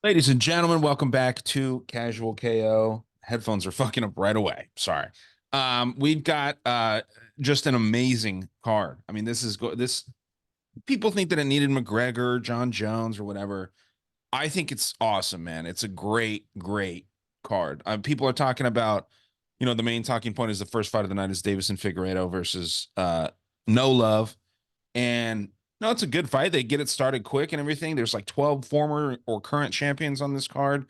Ladies and gentlemen, welcome back to Casual KO. Headphones are fucking up right away. Sorry. We've got just an amazing card. I mean, this people think that it needed McGregor, John Jones, or whatever. I think it's awesome, man. It's a great, great card. People are talking about, the main talking point is the first fight of the night is Deiveson Figueiredo versus No Love. And no, it's a good fight. They get it started quick and everything. There's like 12 former or current champions on this card.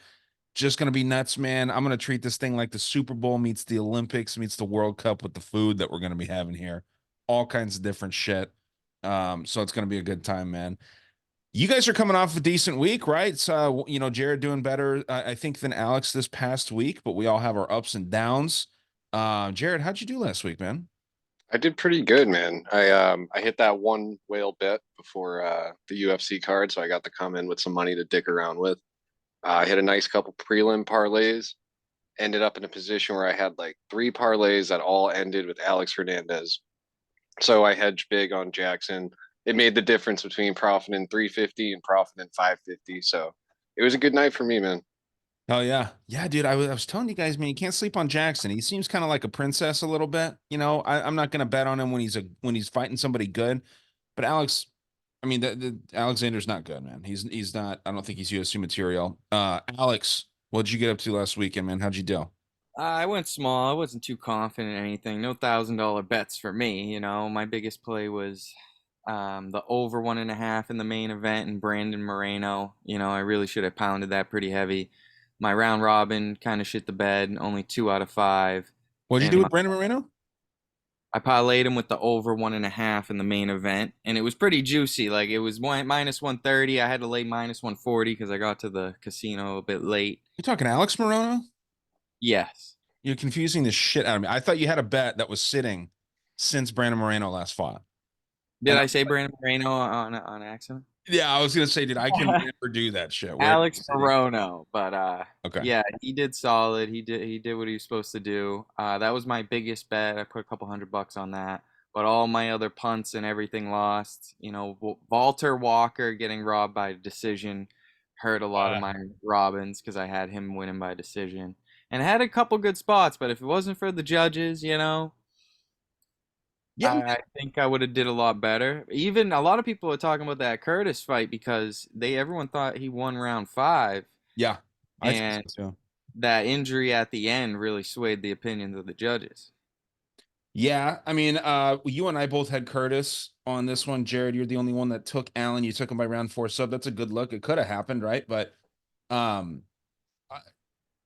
Just going to be nuts, man. I'm going to treat this thing like the Super Bowl meets the Olympics meets the World Cup with the food that we're going to be having here. All kinds of different shit. So it's going to be a good time, man. You guys are coming off a decent week, right? So, Jared doing better, I think, than Alex this past week, but we all have our ups and downs. Jared, how'd you do last week, man? I did pretty good, man. I hit that one whale bet before the UFC card, so I got to come in with some money to dick around with. I hit a nice couple prelim parlays. Ended up in a position where I had like three parlays that all ended with Alex Hernandez. So I hedged big on Jackson. It made the difference between profiting 350 and profiting 550. So it was a good night for me, man. Oh yeah, yeah, dude. I was telling you guys, man, you can't sleep on Jackson. He seems kind of like a princess a little bit. I'm not gonna bet on him when he's fighting somebody good. But Alex, I mean, the Alexander's not good, man. He's not. I don't think he's UFC material. Alex, what'd you get up to last weekend, man? How'd you do? I went small. I wasn't too confident in anything. No $1,000 bets for me. My biggest play was the over 1.5 in the main event and Brandon Moreno. I really should have pounded that pretty heavy. My round robin kind of shit the bed, only 2 out of 5. What'd you do And with Brandon Moreno? I parlayed him with the over 1.5 in the main event, and it was pretty juicy. Like it was minus 130. I had to lay minus 140 because I got to the casino a bit late. You talking Alex Moreno? Yes. You're confusing the shit out of me. I thought you had a bet that was sitting since Brandon Moreno last fought. Did And I say Brandon Moreno on accident? yeah, I was gonna say, dude, I can never do that shit. Where Alex it's sitting. Morono, but Okay. yeah, he did solid. He did what he was supposed to do. That was my biggest bet. I put a couple $100 on that, but all my other punts and everything lost. Walter Walker getting robbed by decision hurt a lot of Uh, my robins because I had him winning by decision, and I had a couple good spots. But if it wasn't for the judges, yeah, I think I would have did a lot better. Even a lot of people are talking about that Curtis fight because everyone thought he won round 5, yeah, I think and so too. that injury at the end really swayed the opinions of the judges. Yeah, I mean, you and I both had Curtis on this one. Jared, you're the only one that took Allen. You took him by round 4 sub. That's a good look. It could have happened, right? But um, uh,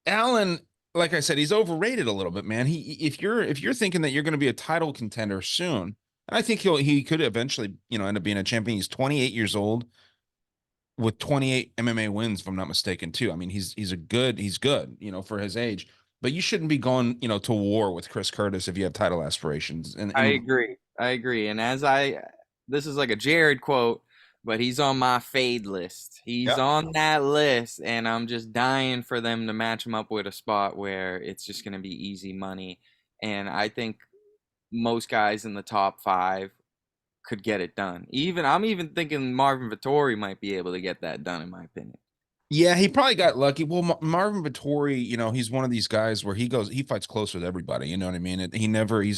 Allen, like I said, he's overrated a little bit, man. If you're thinking that you're going to be a title contender soon, and I think he could eventually, end up being a champion. He's 28 years old with 28 MMA wins, if I'm not mistaken, too. I mean, he's good, for his age. But you shouldn't be going, to war with Chris Curtis if you have title aspirations. I And agree. I agree. And this is like a Jared quote, but he's on my fade list. He's yeah, on that list, and I'm just dying for them to match him up with a spot where it's just going to be easy money. And I think most guys in the top 5 could get it done. I'm even thinking Marvin Vittori might be able to get that done, in my opinion. yeah, he probably got lucky. Well, Marvin Vittori, he's one of these guys where he fights close with everybody. You know what I mean? He's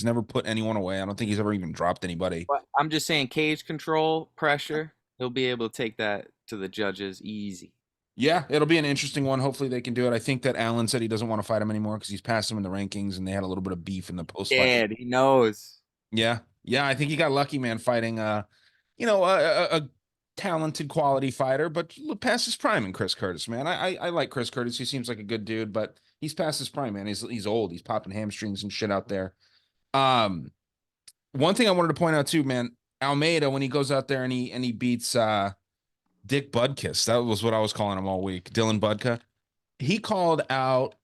never put anyone away. I don't think he's ever even dropped anybody. But I'm just saying, cage control, pressure, he'll be able to take that to the judges easy. Yeah, it'll be an interesting one. Hopefully they can do it. I think that Allen said he doesn't want to fight him anymore because he's passed him in the rankings and they had a little bit of beef in the post fight. Yeah, he knows. Yeah. Yeah, I think he got lucky, man, fighting a talented quality fighter, but past his prime in Chris Curtis, man. I like Chris Curtis. He seems like a good dude, but he's past his prime, man. He's old. He's popping hamstrings and shit out there. Um, One thing I wanted to point out too, man, Almeida, when he goes out there and he beats Dick Budkiss, that was what I was calling him all week. Dylan Budka. He called out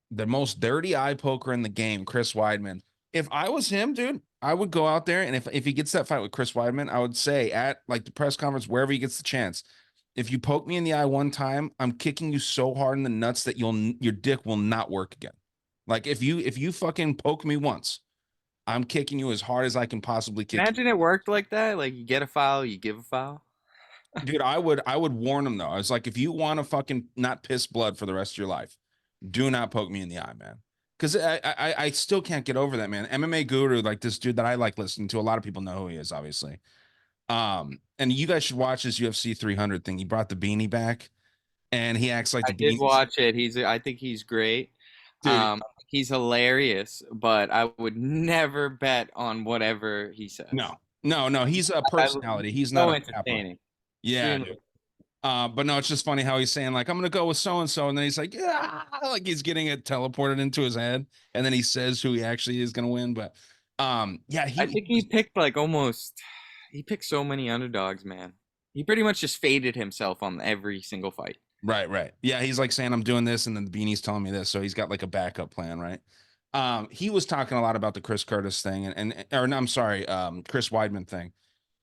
the most dirty eye poker in the game, Chris Weidman. If I was him, dude, I would go out there and if he gets that fight with Chris Weidman, I would say at like the press conference, wherever he gets the chance, if you poke me in the eye one time, I'm kicking you so hard in the nuts that your dick will not work again. Like if you fucking poke me once, I'm kicking you as hard as I can possibly kick you. Imagine it worked like that. Like you get a foul, you give a foul. Dude, I would warn him though. I was like, if you want to fucking not piss blood for the rest of your life, do not poke me in the eye, man. Because I still can't get over that, man. MMA guru, like this dude that I like listening to. A lot of people know who he is, obviously. And you guys should watch this UFC 300 thing. He brought the beanie back, and he acts like I the did beanie's watch it. I think he's great. dude. He's hilarious, but I would never bet on whatever he says. No. He's a personality. He's not So a capper. entertaining. Yeah, Extremely. dude. But no, it's just funny how he's saying like I'm gonna go with so and so, and then he's like, yeah, like he's getting it teleported into his head, and then he says who he actually is gonna win. But yeah, I think he picked like almost. He picked so many underdogs, man. He pretty much just faded himself on every single fight. right. Yeah, he's like saying I'm doing this, and then the beanie's telling me this, so he's got like a backup plan, right? He was talking a lot about the Chris Curtis thing, and or no, I'm sorry, Chris Weidman thing.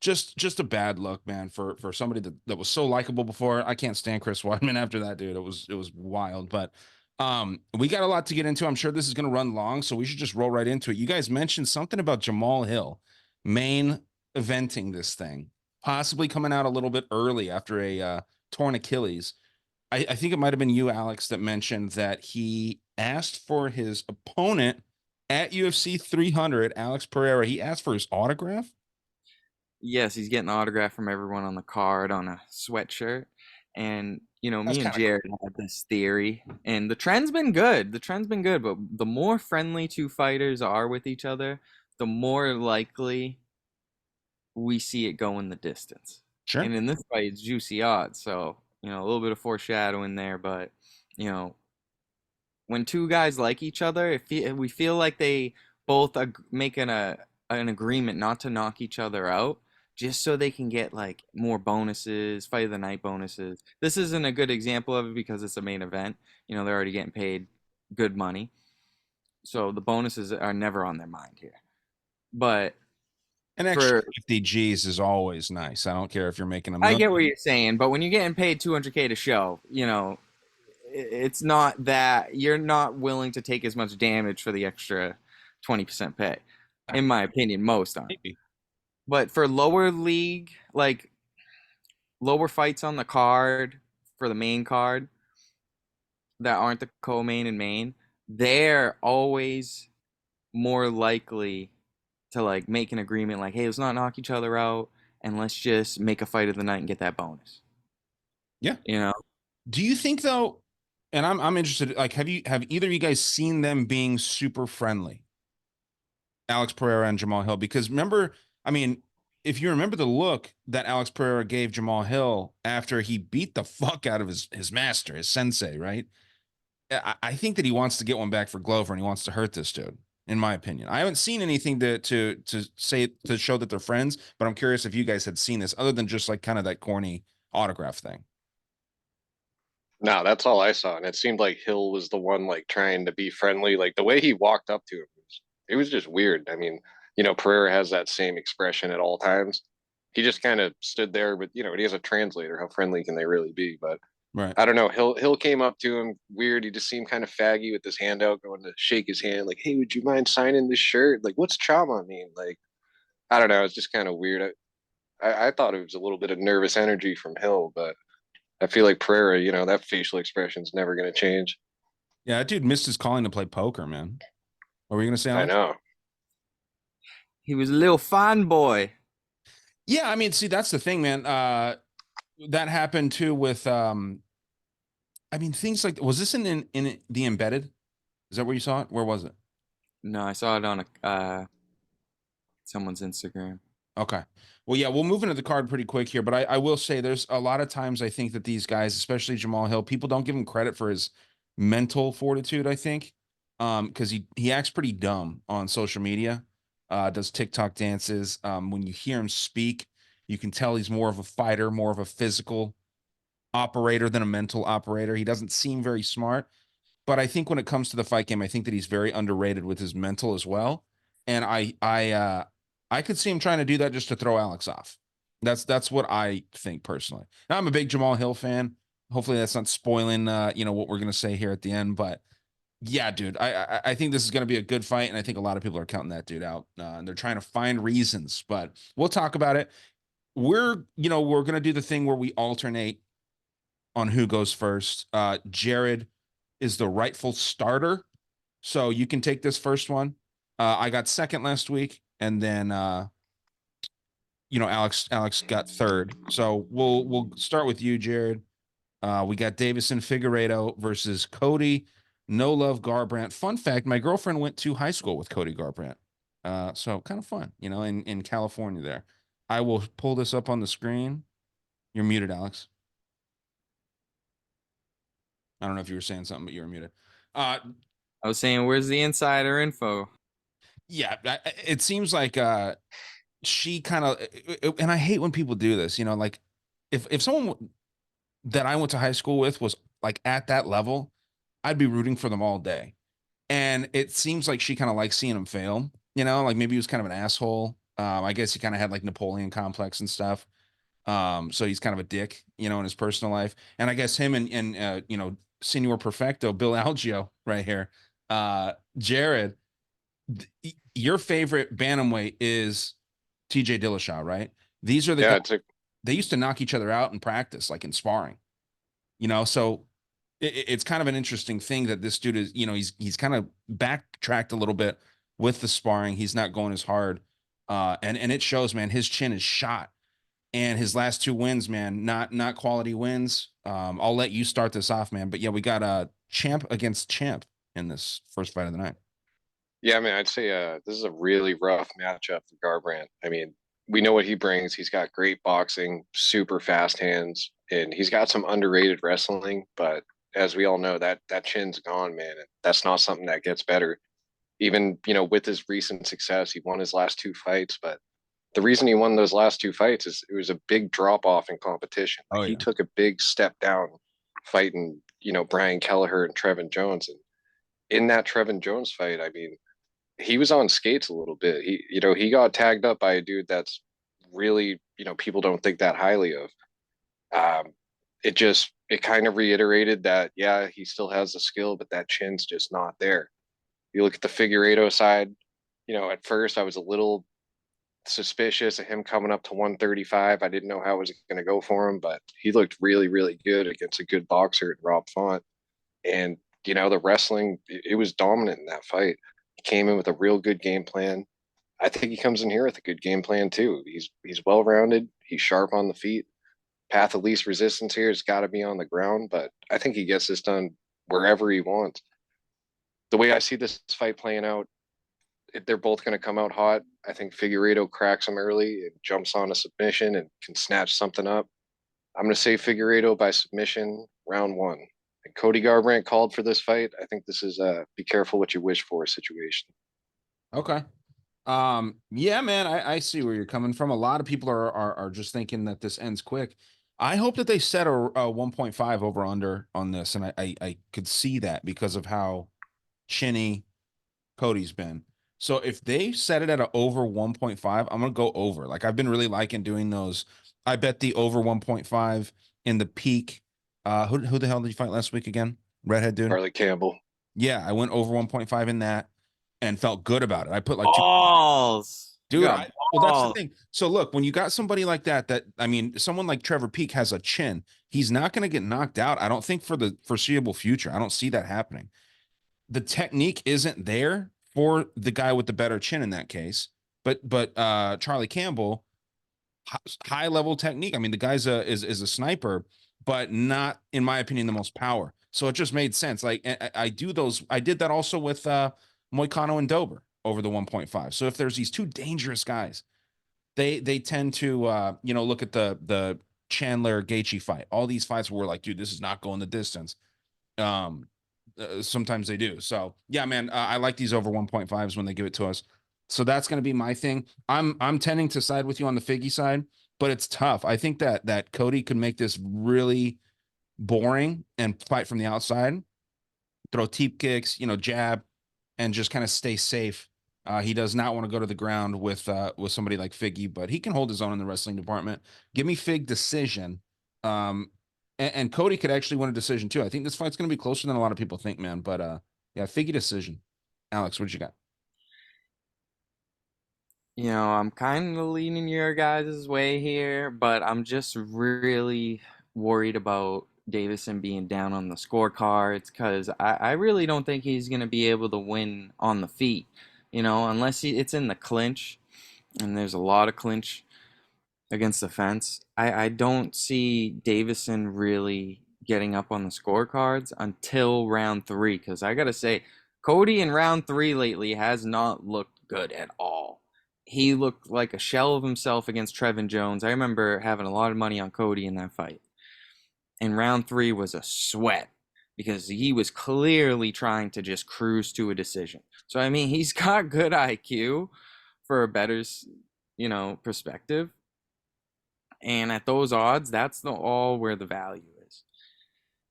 Just a bad look, man, for somebody that was so likable before. I can't stand Chris Weidman after that, dude. It was wild, but we got a lot to get into. I'm sure this is going to run long, so we should just roll right into it. You guys mentioned something about Jamal Hill main eventing this thing, possibly coming out a little bit early after a torn Achilles. I think it might have been you, Alex, that mentioned that he asked for his opponent at UFC 300, Alex Pereira. He asked for his autograph. Yes, he's getting autograph from everyone on the card on a sweatshirt. And, That's me and kind of cool. Jared had this theory, and the trend's been good. The trend's been good, but the more friendly two fighters are with each other, the more likely we see it go in the distance. Sure. And in this fight, it's juicy odds. So, a little bit of foreshadowing there, but, you know, when two guys like each other, we feel like they both make an agreement not to knock each other out, just so they can get like more bonuses, fight of the night bonuses. This isn't a good example of it because it's a main event. They're already getting paid good money, so the bonuses are never on their mind here. But An extra for 50 G's is always nice. I don't care if you're making a I million. get what you're saying, but when you're getting paid 200K to show, it's not that you're not willing to take as much damage for the extra 20% pay. In my opinion, most aren't. Maybe. But for lower league, like lower fights on the card for the main card that aren't the co-main and main, they're always more likely to like make an agreement like, hey, let's not knock each other out and let's just make a fight of the night and get that bonus. Yeah. You know? Do you think though, and I'm interested, like have either of you guys seen them being super friendly? Alex Pereira and Jamal Hill? Because remember, I mean, if you remember the look that Alex Pereira gave Jamal Hill after he beat the fuck out of his master, his sensei, right? I think that he wants to get one back for Glover and he wants to hurt this dude, in my opinion. I haven't seen anything to say to show that they're friends, but I'm curious if you guys had seen this other than just like kind of that corny autograph thing. No, that's all I saw, and it seemed like Hill was the one like trying to be friendly. Like the way he walked up to him, it was just weird. I mean, Pereira has that same expression at all times. He just kind of stood there, but he has a translator. How friendly can they really be? But Right. I don't know. Hill came up to him weird. He just seemed kind of faggy with his hand out, going to shake his hand, like, "Hey, would you mind signing this shirt? Like, what's trauma mean?" Like, I don't know. It's just kind of weird. I thought it was a little bit of nervous energy from Hill, but I feel like Pereira, that facial expression's never going to change. Yeah, that dude missed his calling to play poker, man. What were you gonna say, I Alex? know. He was a little fine boy. Yeah, I mean, see, that's the thing, man. That happened too with I mean, things like was this in the embedded? Is that where you saw it? Where was it? No, I saw it on someone's Instagram. Okay. Well, yeah, we'll move into the card pretty quick here, but I will say there's a lot of times I think that these guys, especially Jamal Hill, people don't give him credit for his mental fortitude, I think. Because he acts pretty dumb on social media, does TikTok dances. When you hear him speak, you can tell he's more of a fighter, more of a physical operator than a mental operator. He doesn't seem very smart. But I think when it comes to the fight game, I think that he's very underrated with his mental as well. And I could see him trying to do that just to throw Alex off. That's what I think personally. Now I'm a big Jamal Hill fan. Hopefully that's not spoiling what we're gonna say here at the end. But yeah, dude, I think this is gonna be a good fight, and I think a lot of people are counting that dude out. And they're trying to find reasons, but we'll talk about it. we're gonna do the thing where we alternate on who goes first. Jared is the rightful starter, so you can take this first one. I got second last week, and then Alex got third. So we'll start with you, Jared. We got Deiveson Figueiredo versus Cody No Love Garbrandt. Fun fact: my girlfriend went to high school with Cody Garbrandt, so kind of fun, in California. There, I will pull this up on the screen. You're muted, Alex. I don't know if you were saying something, but you were muted. I was saying, where's the insider info? Yeah, it seems like she kind of, and I hate when people do this. Like if someone that I went to high school with was like at that level, I'd be rooting for them all day. And it seems like she kind of likes seeing him fail. Like maybe he was kind of an asshole. I guess he kind of had like Napoleon complex and stuff. So he's kind of a dick, in his personal life. And I guess him and Senor Perfecto, Bill Algio, right here. Jared, your favorite bantamweight is TJ Dillashaw, right? These are the guys, they used to knock each other out in practice, like in sparring. So it's kind of an interesting thing that this dude is, he's kind of backtracked a little bit with the sparring. He's not going as hard. And it shows, man. His chin is shot. And his last two wins, man, not quality wins. I'll let you start this off, man. But yeah, we got a champ against champ in this first fight of the night. Yeah, I mean, I'd say this is a really rough matchup for Garbrandt. I mean, we know what he brings. He's got great boxing, super fast hands, and he's got some underrated wrestling. But as we all know, that chin's gone, man. And that's not something that gets better. Even, with his recent success, he won his last two fights. But the reason he won those last two fights is it was a big drop off in competition. Oh, He yeah. took a big step down fighting, Brian Kelleher and Trevin Jones. And in that Trevin Jones fight, I mean, he was on skates a little bit. He got tagged up by a dude that's really, people don't think that highly of. Um, it kind of reiterated that, yeah, he still has the skill, but that chin's just not there. You look at the Figueiredo side, at first I was a little suspicious of him coming up to 135. I didn't know how it was going to go for him, but he looked really, really good against a good boxer in Rob Font. And, the wrestling, it was dominant in that fight. He came in with a real good game plan. I think he comes in here with a good game plan too. He's well rounded. He's sharp on the feet. Path of least resistance here has got to be on the ground, but I think he gets this done wherever he wants. The way I see this fight playing out, they're both going to come out hot. I think Figueiredo cracks him early and jumps on a submission and can snatch something up. I'm going to say Figueiredo by submission, round one. And Cody Garbrandt called for this fight. I think this is a be careful what you wish for situation. Okay. Yeah, man, I see where you're coming from. A lot of people are just thinking that this ends quick. I hope that they set a 1.5 over under on this, and I could see that because of how chinny Cody's been. So if they set it at a over 1.5, I'm gonna go over. Like I've been really liking doing those. I bet the over 1.5 in the peak. Who the hell did you fight last week again? Redhead dude. Harley Campbell. Yeah, I went over 1.5 in that and felt good about it. I put like Balls. dude. Well, that's the Balls. thing. So look, when you got somebody like that, I mean, someone like Trevor Peak has a chin. He's not going to get knocked out. I don't think for the foreseeable future. I don't see that happening. The technique isn't there for the guy with the better chin in that case. But Charlie Campbell, high level technique. I mean, the guy's is a sniper, but not, in my opinion, the most power. So it just made sense. Like I do those. I did that also with Moicano and Dober over the 1.5. So if there's these two dangerous guys, they tend to look at the Chandler Gaethje fight. All these fights where we're like, dude, this is not going the distance. Sometimes they do. So yeah, man, I like these over 1.5s when they give it to us. So that's going to be my thing. I'm tending to side with you on the Figgy side, but it's tough. I think that Cody could make this really boring and fight from the outside, throw teep kicks, jab, and just kind of stay safe. He does not want to go to the ground with somebody like Figgy, but he can hold his own in the wrestling department. Give me Fig decision. And Cody could actually win a decision too. I think this fight's going to be closer than a lot of people think, man. But yeah, Figgy decision. Alex, what you got? I'm kind of leaning your guys' way here, but I'm just really worried about Davison being down on the scorecards because I really don't think he's going to be able to win on the feet, unless it's in the clinch, and there's a lot of clinch against the fence. I don't see Davison really getting up on the scorecards until round three, because I gotta say, Cody in round three lately has not looked good at all. He looked like a shell of himself against Trevin Jones. I remember having a lot of money on Cody in that fight. And round three was a sweat because he was clearly trying to just cruise to a decision. So I mean, he's got good IQ for a bettor's, perspective. And at those odds, that's all where the value is.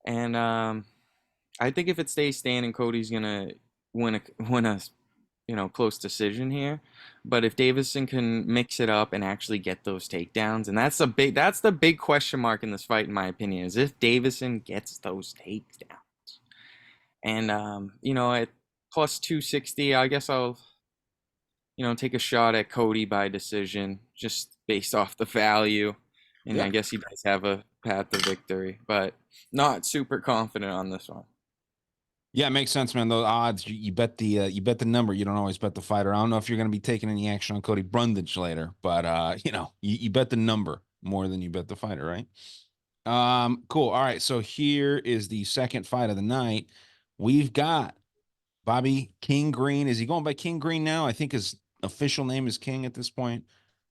And I think if it stays standing, Cody's gonna win a close decision here. But if Davison can mix it up and actually get those takedowns, and that's the big question mark in this fight, in my opinion, is if Davison gets those takedowns. And at plus 260, I guess I'll take a shot at Cody by decision, just based off the value. And Yeah. I guess he does have a path to victory, but not super confident on this one. Yeah, it makes sense, man. Those odds, you bet the number. You don't always bet the fighter. I don't know if you're going to be taking any action on Cody Brundage later, but you bet the number more than you bet the fighter, right? Cool. All right, so here is the second fight of the night. We've got Bobby King Green. Is he going by King Green now? I think his official name is King at this point.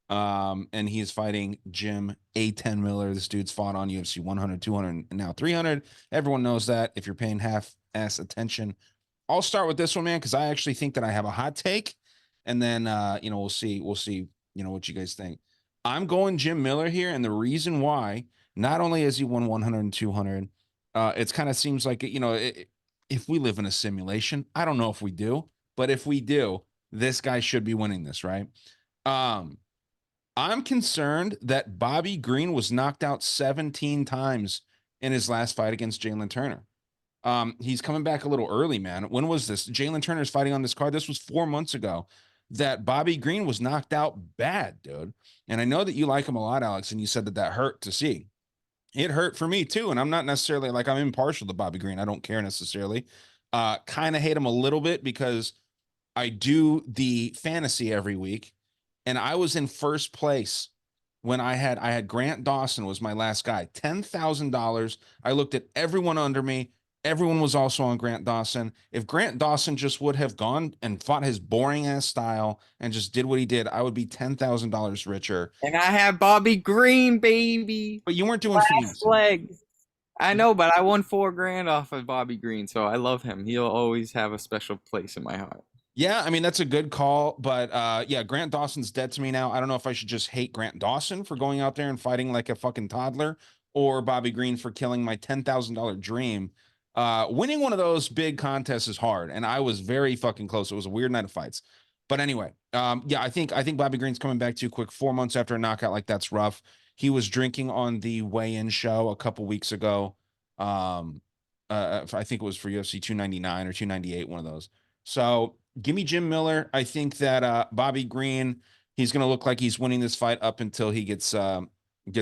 And he is fighting Jim A10 Miller. This dude's fought on UFC 100, 200, and now 300. Everyone knows that if you're paying half-ass attention. I'll start with this one, man, because I actually think that I have a hot take, and then we'll see, what you guys think. I'm going Jim Miller here, and the reason why, not only has he won 100 and 200, it's kind of seems like if we live in a simulation, I don't know if we do, but if we do, this guy should be winning this, right? I'm concerned that Bobby Green was knocked out 17 times in his last fight against Jalin Turner. He's coming back a little early, man. When was this? Jalin Turner's fighting on this card. This was 4 months ago that Bobby Green was knocked out bad, dude. And I know that you like him a lot, Alex, and you said that hurt to see. It hurt for me too, and I'm not necessarily like I'm impartial to Bobby Green. I don't care necessarily. Kind of hate him a little bit because I do the fantasy every week, and I was in first place when I had Grant Dawson was my last guy, $10,000. I looked at everyone under me. Everyone was also on Grant Dawson. If Grant Dawson just would have gone and fought his boring ass style and just did what he did, I would be $10,000 richer. And I have Bobby Green, baby. But you weren't doing Last fantasy. legs. I know, but I won $4,000 off of Bobby Green, so I love him. He'll always have a special place in my heart. Yeah, I mean that's a good call, but yeah, Grant Dawson's dead to me now. I don't know if I should just hate Grant Dawson for going out there and fighting like a fucking toddler, or Bobby Green for killing my $10,000 dream. Winning one of those big contests is hard, and I was very fucking close. It was a weird night of fights, but anyway, yeah, I think Bobby Green's coming back too quick. 4 months after a knockout like that's rough. He was drinking on the weigh-in show a couple weeks ago. I think it was for UFC 299 or 298, one of those. So give me Jim Miller. I think that Bobby Green, he's going to look like he's winning this fight up until he gets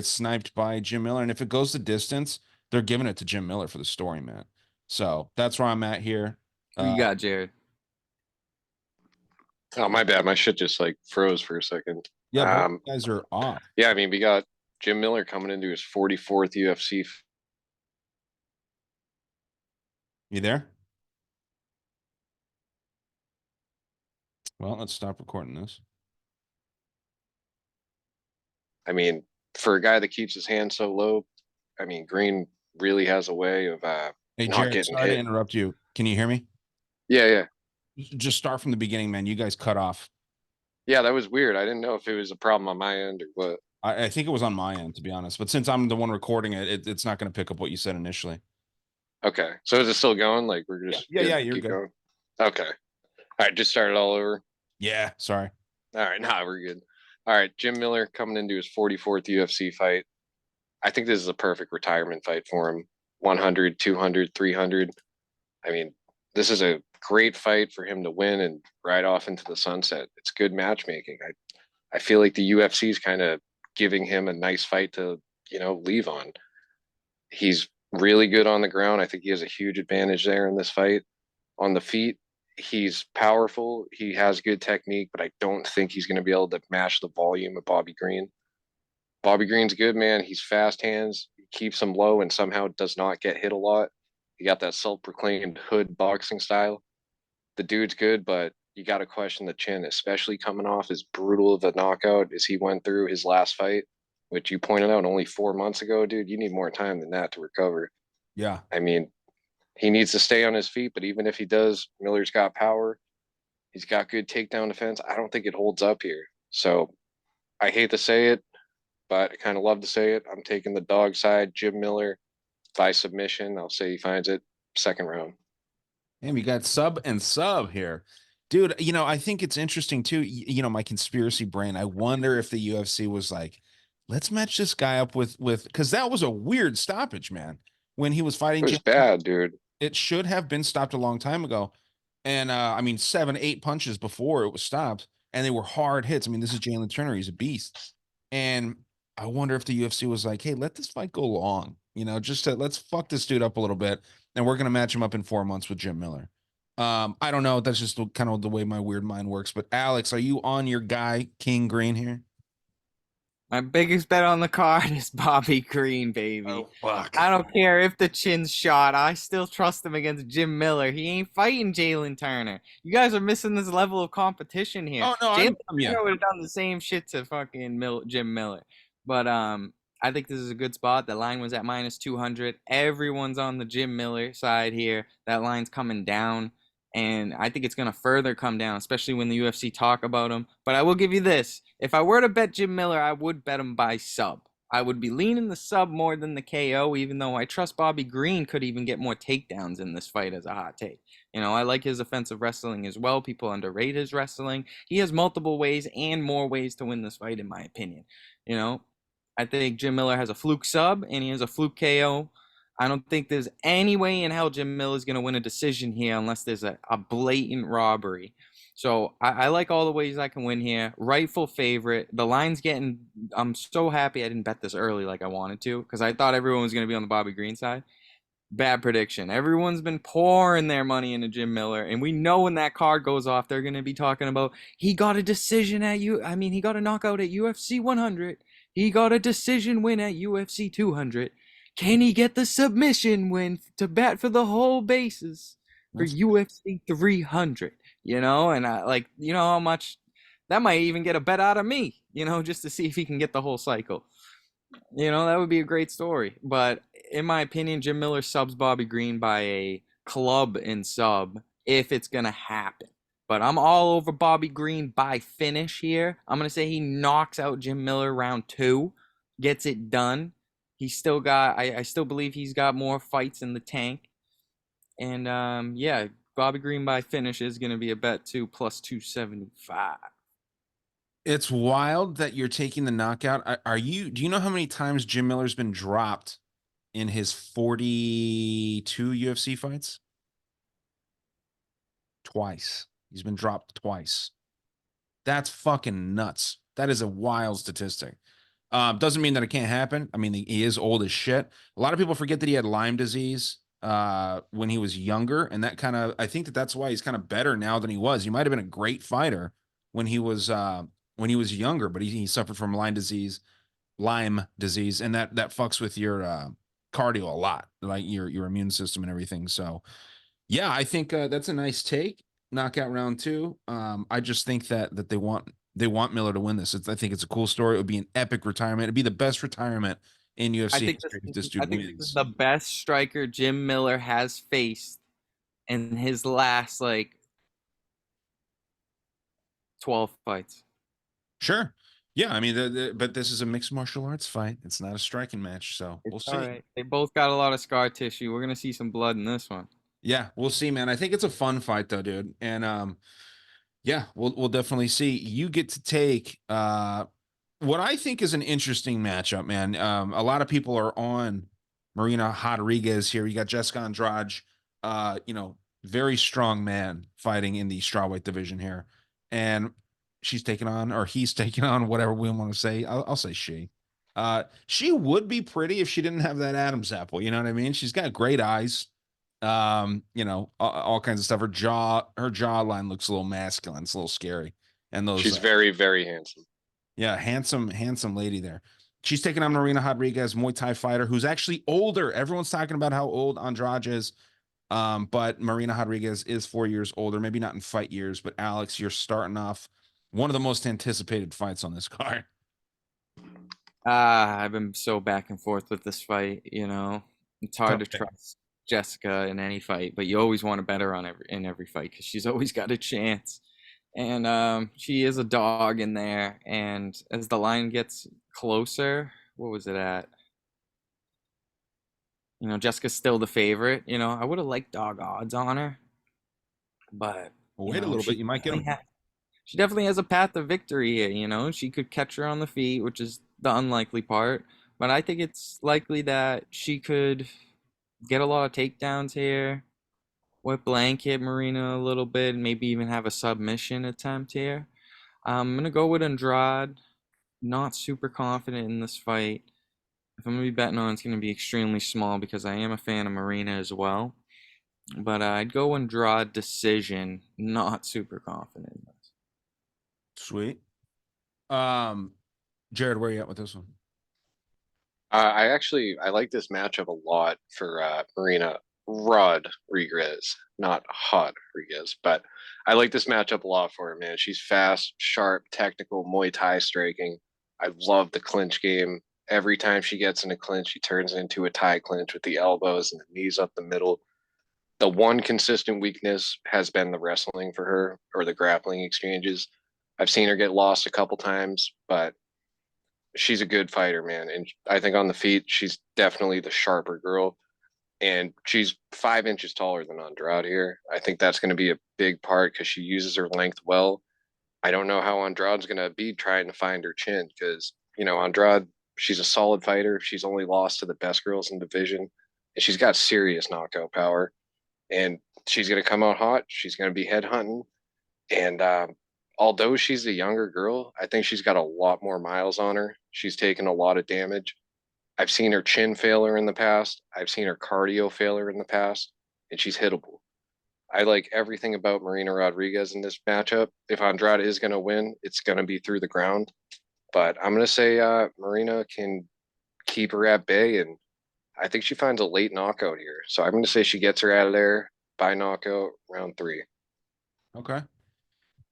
sniped by Jim Miller. And if it goes the distance, they're giving it to Jim Miller for the story, man. So that's where I'm at here. Who you got, Jared? Oh, my bad. My shit just like froze for a second. Yeah, both guys are off. Yeah, I mean, we got Jim Miller coming into his 44th UFC. You there? Well, let's stop recording this. I mean, for a guy that keeps his hand so low, I mean, Green really has a way of Hey, not Jared, getting sorry to hit. interrupt you. Can you hear me? Yeah. Just start from the beginning, man. You guys cut off. Yeah, that was weird. I didn't know if it was a problem on my end or what. I think it was on my end, to be honest. But since I'm the one recording it's not going to pick up what you said initially. Okay. So is it still going? Like we're just Yeah, you're keep good. going. Okay. All right, just start it all over. Yeah, sorry. All right, nah, we're good. All right, Jim Miller coming into his 44th UFC fight. I think this is a perfect retirement fight for him. 100, 200, 300. I mean, this is a great fight for him to win and ride off into the sunset. It's good matchmaking. I feel like the UFC is kind of giving him a nice fight to, leave on. He's really good on the ground. I think he has a huge advantage there in this fight. On the feet, he's powerful. He has good technique, but I don't think he's going to be able to match the volume of Bobby Green. Bobby Green's good, man. He's fast hands. He keeps them low and somehow does not get hit a lot. He got that self-proclaimed hood boxing style. The dude's good, but you got to question the chin, especially coming off as brutal of a knockout as he went through his last fight, which you pointed out only 4 months ago, dude. You need more time than that to recover. Yeah. I mean, he needs to stay on his feet, but even if he does, Miller's got power. He's got good takedown defense. I don't think it holds up here. So I hate to say it, but I kind of love to say it. I'm taking the dog side, Jim Miller by submission. I'll say he finds it second round. Damn, you got sub and sub here. Dude, I think it's interesting too. My conspiracy brain. I wonder if the UFC was like, let's match this guy up with because that was a weird stoppage, man. When he was fighting It was bad, dude. it should have been stopped a long time ago. And I mean, 7, 8 punches before it was stopped, and they were hard hits. I mean, this is Jalin Turner, he's a beast. And I wonder if the UFC was like, hey, let this fight go long, just to let's fuck this dude up a little bit, and we're gonna match him up in 4 months with Jim Miller. I don't know. That's just kind of the way my weird mind works. But Alex, are you on your guy, King Green here? My biggest bet on the card is Bobby Green, baby. Oh, fuck. I don't care if the chin's shot. I still trust him against Jim Miller. He ain't fighting Jalin Turner. You guys are missing this level of competition here. Oh, no, Jalin yeah. Turner would have done the same shit to fucking Jim Miller. But I think this is a good spot. The line was at -200. Everyone's on the Jim Miller side here. That line's coming down. And I think it's going to further come down, especially when the UFC talk about him. But I will give you this. If I were to bet Jim Miller, I would bet him by sub. I would be leaning the sub more than the KO, even though I trust Bobby Green could even get more takedowns in this fight as a hot take. I like his offensive wrestling as well. People underrate his wrestling. He has multiple ways and more ways to win this fight, in my opinion. I think Jim Miller has a fluke sub and he has a fluke KO. I don't think there's any way in hell Jim Miller is going to win a decision here unless there's a blatant robbery. So I like all the ways I can win here. Rightful favorite. The line's getting. I'm so happy I didn't bet this early like I wanted to because I thought everyone was going to be on the Bobby Green side. Bad prediction. Everyone's been pouring their money into Jim Miller, and we know when that card goes off, they're going to be talking about he got a decision at he got a knockout at UFC 100. He got a decision win at UFC 200. Can he get the submission win to bat for the whole bases for UFC 300? And I how much that might even get a bet out of me, just to see if he can get the whole cycle. That would be a great story. But in my opinion, Jim Miller subs Bobby Green by a club and sub if it's going to happen. But I'm all over Bobby Green by finish here. I'm going to say he knocks out Jim Miller round 2, gets it done. He's still got, I still believe he's got more fights in the tank. And yeah, Bobby Green by finish is going to be a bet too, plus 275. It's wild that you're taking the knockout. Do you know how many times Jim Miller's been dropped in his 42 UFC fights? Twice. He's been dropped twice. That's fucking nuts. That is a wild statistic. Doesn't mean that it can't happen. I mean, he is old as shit. A lot of people forget that he had Lyme disease when he was younger, and I think that's why he's kind of better now than he was. He might have been a great fighter when he was younger, but he suffered from Lyme disease, and that fucks with your cardio a lot, like your immune system and everything. So, yeah, I think that's a nice take. Knockout round 2. I just think that they want Miller to win this. I think it's a cool story. It would be an epic retirement. It'd be the best retirement in UFC history if this dude this is wins. the best striker Jim Miller has faced in his last 12 fights. Sure. Yeah, I mean, but this is a mixed martial arts fight. It's not a striking match, so we'll see. All right. They both got a lot of scar tissue. We're gonna see some blood in this one. Yeah, we'll see, man. I think it's a fun fight though, dude. And yeah, we'll definitely see. You get to take what I think is an interesting matchup, man. A lot of people are on Marina Rodriguez here. You got Jessica Andrade, very strong man fighting in the strawweight division here. And she's taking on, or he's taking on, whatever we want to say. I'll say she. She would be pretty if she didn't have that Adam's apple. You know what I mean? She's got great eyes. You know, all kinds of stuff. Her jawline looks a little masculine. It's a little scary. And those, She's very, very handsome. yeah, handsome lady there. She's taking on Marina Rodriguez, Muay Thai fighter, who's actually older. Everyone's talking about how old Andrade is. But Marina Rodriguez is 4 years older, maybe not in fight years, but Alex, you're starting off one of the most anticipated fights on this card. I've been so back and forth with this fight, you know. It's hard to Okay. trust Jessica in any fight, but you always want to bet her on every fight because she's always got a chance. And she is a dog in there. And as the line gets closer, what was it at? You know, Jessica's still the favorite. You know, I would have liked dog odds on her, but Well, you wait a know, little bit. You might get them. she definitely has a path to victory here. You know, she could catch her on the feet, which is the unlikely part. But I think it's likely that she could get a lot of takedowns here, wet blanket Marina a little bit, maybe even have a submission attempt here. I'm gonna go with Andrade. Not super confident in this fight. If I'm gonna be betting on, it's gonna be extremely small because I am a fan of Marina as well. But I'd go Andrade decision. Not super confident in this. Sweet. Jared, where are you at with this one? I like this matchup a lot for Marina Rodriguez, not Rodriguez, but I like this matchup a lot for her, man. She's fast, sharp, technical, Muay Thai striking. I love the clinch game. Every time she gets in a clinch, she turns it into a Thai clinch with the elbows and the knees up the middle. The one consistent weakness has been the wrestling for her, or the grappling exchanges. I've seen her get lost a couple times, but she's a good fighter, man. And I think on the feet, she's definitely the sharper girl. And she's 5 inches taller than Andrade here. I think that's going to be a big part because she uses her length well. I don't know how Andrade's going to be trying to find her chin because, you know, Andrade, she's a solid fighter. She's only lost to the best girls in division, and she's got serious knockout power. And she's going to come out hot. She's going to be head hunting. And although she's a younger girl, I think she's got a lot more miles on her. She's taken a lot of damage. I've seen her chin fail her in the past. I've seen her cardio fail her in the past, and she's hittable. I like everything about Marina Rodriguez in this matchup. If Andrade is going to win, it's going to be through the ground. But I'm going to say Marina can keep her at bay, and I think she finds a late knockout here. So I'm going to say she gets her out of there by knockout round 3. Okay.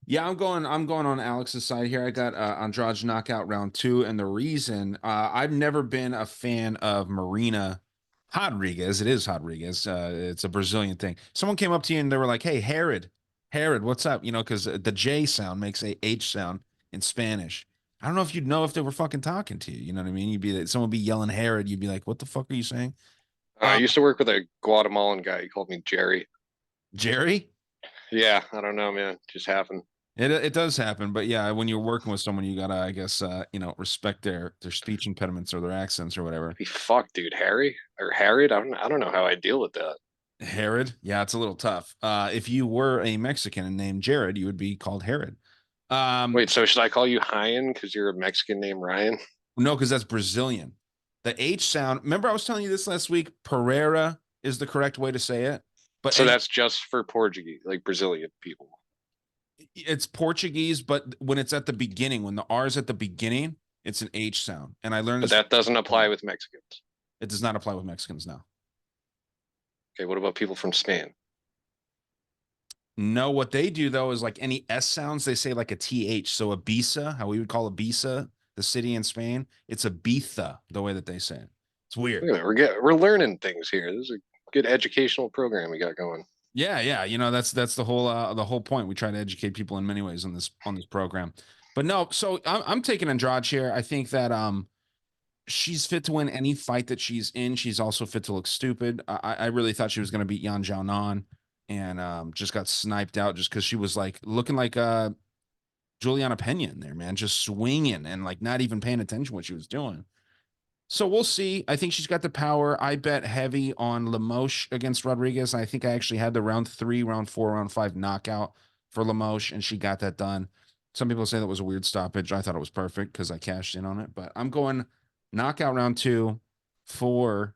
Yeah, I'm going on Alex's side here. I got Andrade knockout round 2, and the reason I've never been a fan of Marina Rodriguez. It is Rodriguez. It's a Brazilian thing. Someone came up to you and they were like, "Hey, Herod, what's up?" You know, because the J sound makes a H sound in Spanish. I don't know if you'd know if they were fucking talking to you. You know what I mean? Someone would be yelling Herod. You'd be like, "What the fuck are you saying?" I used to work with a Guatemalan guy. He called me Jerry. Jerry. Yeah, I don't know, man. Just happened. It does happen, but yeah, when you're working with someone, you gotta, I guess, you know, respect their speech impediments or their accents or whatever. Be fuck, dude. Harry or Harriet? I don't know how I deal with that. Herod, yeah, it's a little tough. If you were a Mexican and named Jared, you would be called Herod. Wait, so should I call you Hyan because you're a Mexican named Ryan? No, because that's Brazilian. The H sound. Remember, I was telling you this last week. Pereira is the correct way to say it, but So that's just for Portuguese, like Brazilian people. it's Portuguese. But when it's at the beginning, when the R is at the beginning, it's an H sound. And I learned But this. that doesn't apply with Mexicans. It does not apply with Mexicans now. Okay, what about people from Spain? No, what they do though is like any S sounds, they say like a TH. So Ibiza, how we would call Ibiza, the city in Spain, it's Ibiza, the way that they say it. It's weird. Look at that, we're learning things here. This is a good educational program we got going. Yeah. You know, that's the whole point. We try to educate people in many ways on this program. But no, so I'm taking Andrade here. I think that she's fit to win any fight that she's in. She's also fit to look stupid. I really thought she was going to beat Yan Xiaonan and just got sniped out just because she was like looking like Juliana Pena in there, man, just swinging and like not even paying attention what she was doing. So we'll see. I think she's got the power. I bet heavy on Limoges against Rodriguez. I think I actually had the round 3, round 4, round 5 knockout for Limoges, and she got that done. Some people say that was a weird stoppage. I thought it was perfect because I cashed in on it. But I'm going knockout round 2 for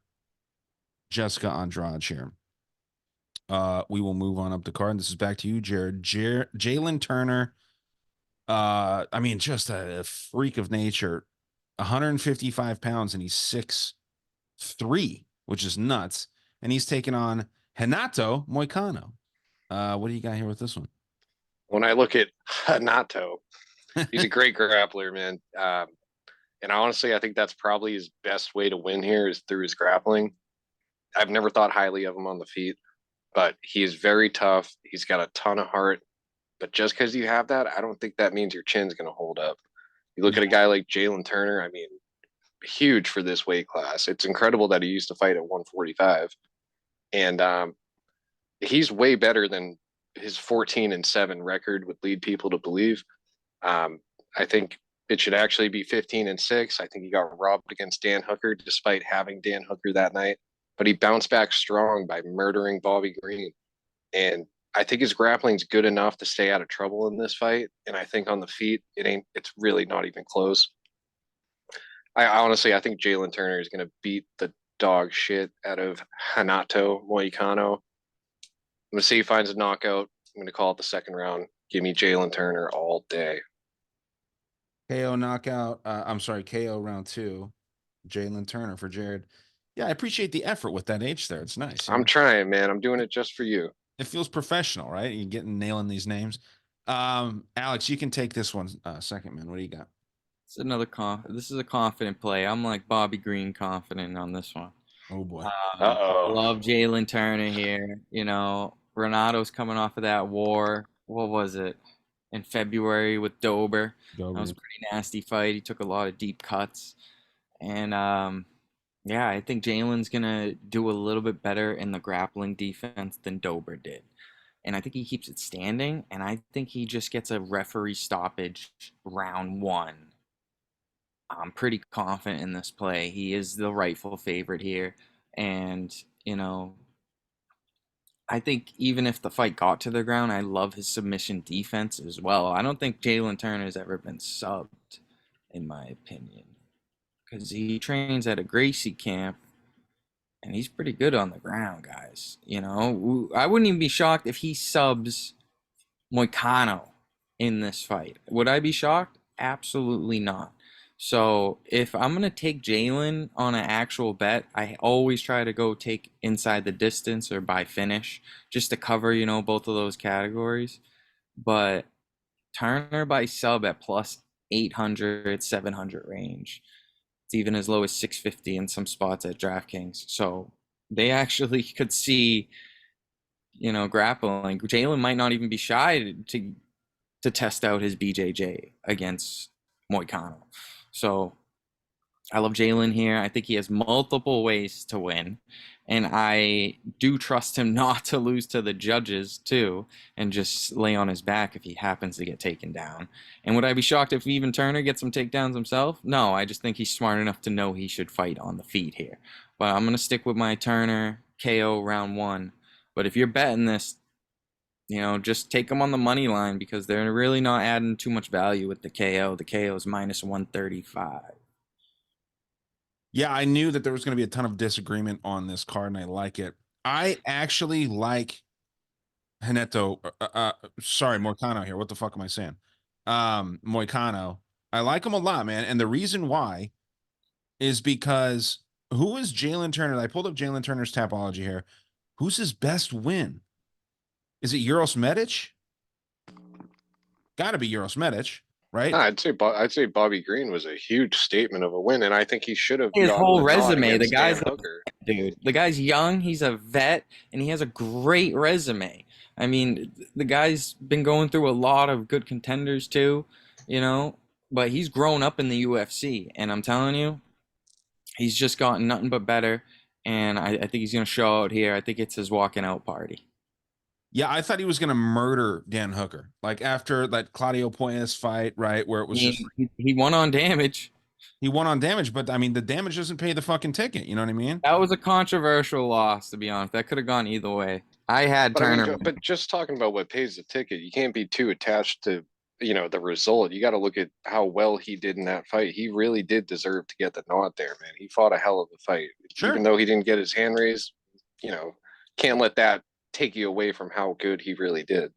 Jessica Andrade here. We will move on up the card. This is back to you, Jared. Jalin Turner. I mean, just a freak of nature. 155 pounds, and he's 6'3", which is nuts. And he's taking on Renato Moicano. What do you got here with this one? When I look at Hanato, he's a great grappler, man. And honestly, I think that's probably his best way to win here is through his grappling. I've never thought highly of him on the feet, but he is very tough. He's got a ton of heart. But just because you have that, I don't think that means your chin's going to hold up. You look at a guy like Jalin Turner, I mean, huge for this weight class. It's incredible that he used to fight at 145. And he's way better than his 14-7 record would lead people to believe. I think it should actually be 15-6. I think he got robbed against Dan Hooker despite having Dan Hooker that night, but he bounced back strong by murdering Bobby Green. And I think his grappling's good enough to stay out of trouble in this fight. And I think on the feet, it's really not even close. I think Jalin Turner is going to beat the dog shit out of Renato Moicano. I'm going to see he finds a knockout. I'm going to call it the second round. Give me Jalin Turner all day. KO knockout. I'm sorry, KO round 2. Jalin Turner for Jared. Yeah, I appreciate the effort with that H there. It's nice. I'm trying, man. I'm doing it just for you. It feels professional, right? You getting nailing these names. Alex, you can take this one second, man. What do you got? It's another This is a confident play. I'm like Bobby Green confident on this one. Oh boy. Love Jalin Turner here. You know, Renato's coming off of that war. What was it? In February with Dober. That was a pretty nasty fight. He took a lot of deep cuts. And yeah, I think Jalen's gonna do a little bit better in the grappling defense than Dober did. And I think he keeps it standing, and I think he just gets a referee stoppage round 1. I'm pretty confident in this play. He is the rightful favorite here. And, you know, I think even if the fight got to the ground, I love his submission defense as well. I don't think Jalin Turner's ever been subbed, in my opinion, because he trains at a Gracie camp, and he's pretty good on the ground, guys. You know, I wouldn't even be shocked if he subs Moicano in this fight. Would I be shocked? Absolutely not. So if I'm going to take Jalin on an actual bet, I always try to go take inside the distance or by finish just to cover, you know, both of those categories. But Turner by sub at plus 800, 700 range. It's even as low as 650 in some spots at DraftKings. So they actually could see, you know, grappling. Jalin might not even be shy to test out his BJJ against Moicano. So I love Jalin here. I think he has multiple ways to win. And I do trust him not to lose to the judges, too, and just lay on his back if he happens to get taken down. And would I be shocked if even Turner gets some takedowns himself? No, I just think he's smart enough to know he should fight on the feet here. But I'm going to stick with my Turner KO round 1. But if you're betting this, you know, just take them on the money line because they're really not adding too much value with the KO. The KO is minus 135. Yeah, I knew that there was going to be a ton of disagreement on this card, and I like it. I actually like Moicano here. What the fuck am I saying? Moicano. I like him a lot, man. And the reason why is because who is Jalin Turner? I pulled up Jalin Turner's Tapology here. Who's his best win? Is it Uros Medic? Got to be Uros Medic, right? I'd say Bobby Green was a huge statement of a win, and I think he should have his whole resume. The guy's dude. The guy's young. He's a vet, and he has a great resume. I mean, the guy's been going through a lot of good contenders too, you know. But he's grown up in the UFC, and I'm telling you, he's just gotten nothing but better. And I think he's gonna show out here. I think it's his walking out party. Yeah, I thought he was going to murder Dan Hooker. Like after that Claudio Puelles fight, right, where it was he won on damage. He won on damage, but I mean, the damage doesn't pay the fucking ticket. You know what I mean? That was a controversial loss, to be honest. That could have gone either way. I had Turner. But just talking about what pays the ticket, you can't be too attached to the result. You got to look at how well he did in that fight. He really did deserve to get the nod there, man. He fought a hell of a fight, even Sure. though he didn't get his hand raised. You know, can't let that take you away from how good he really did.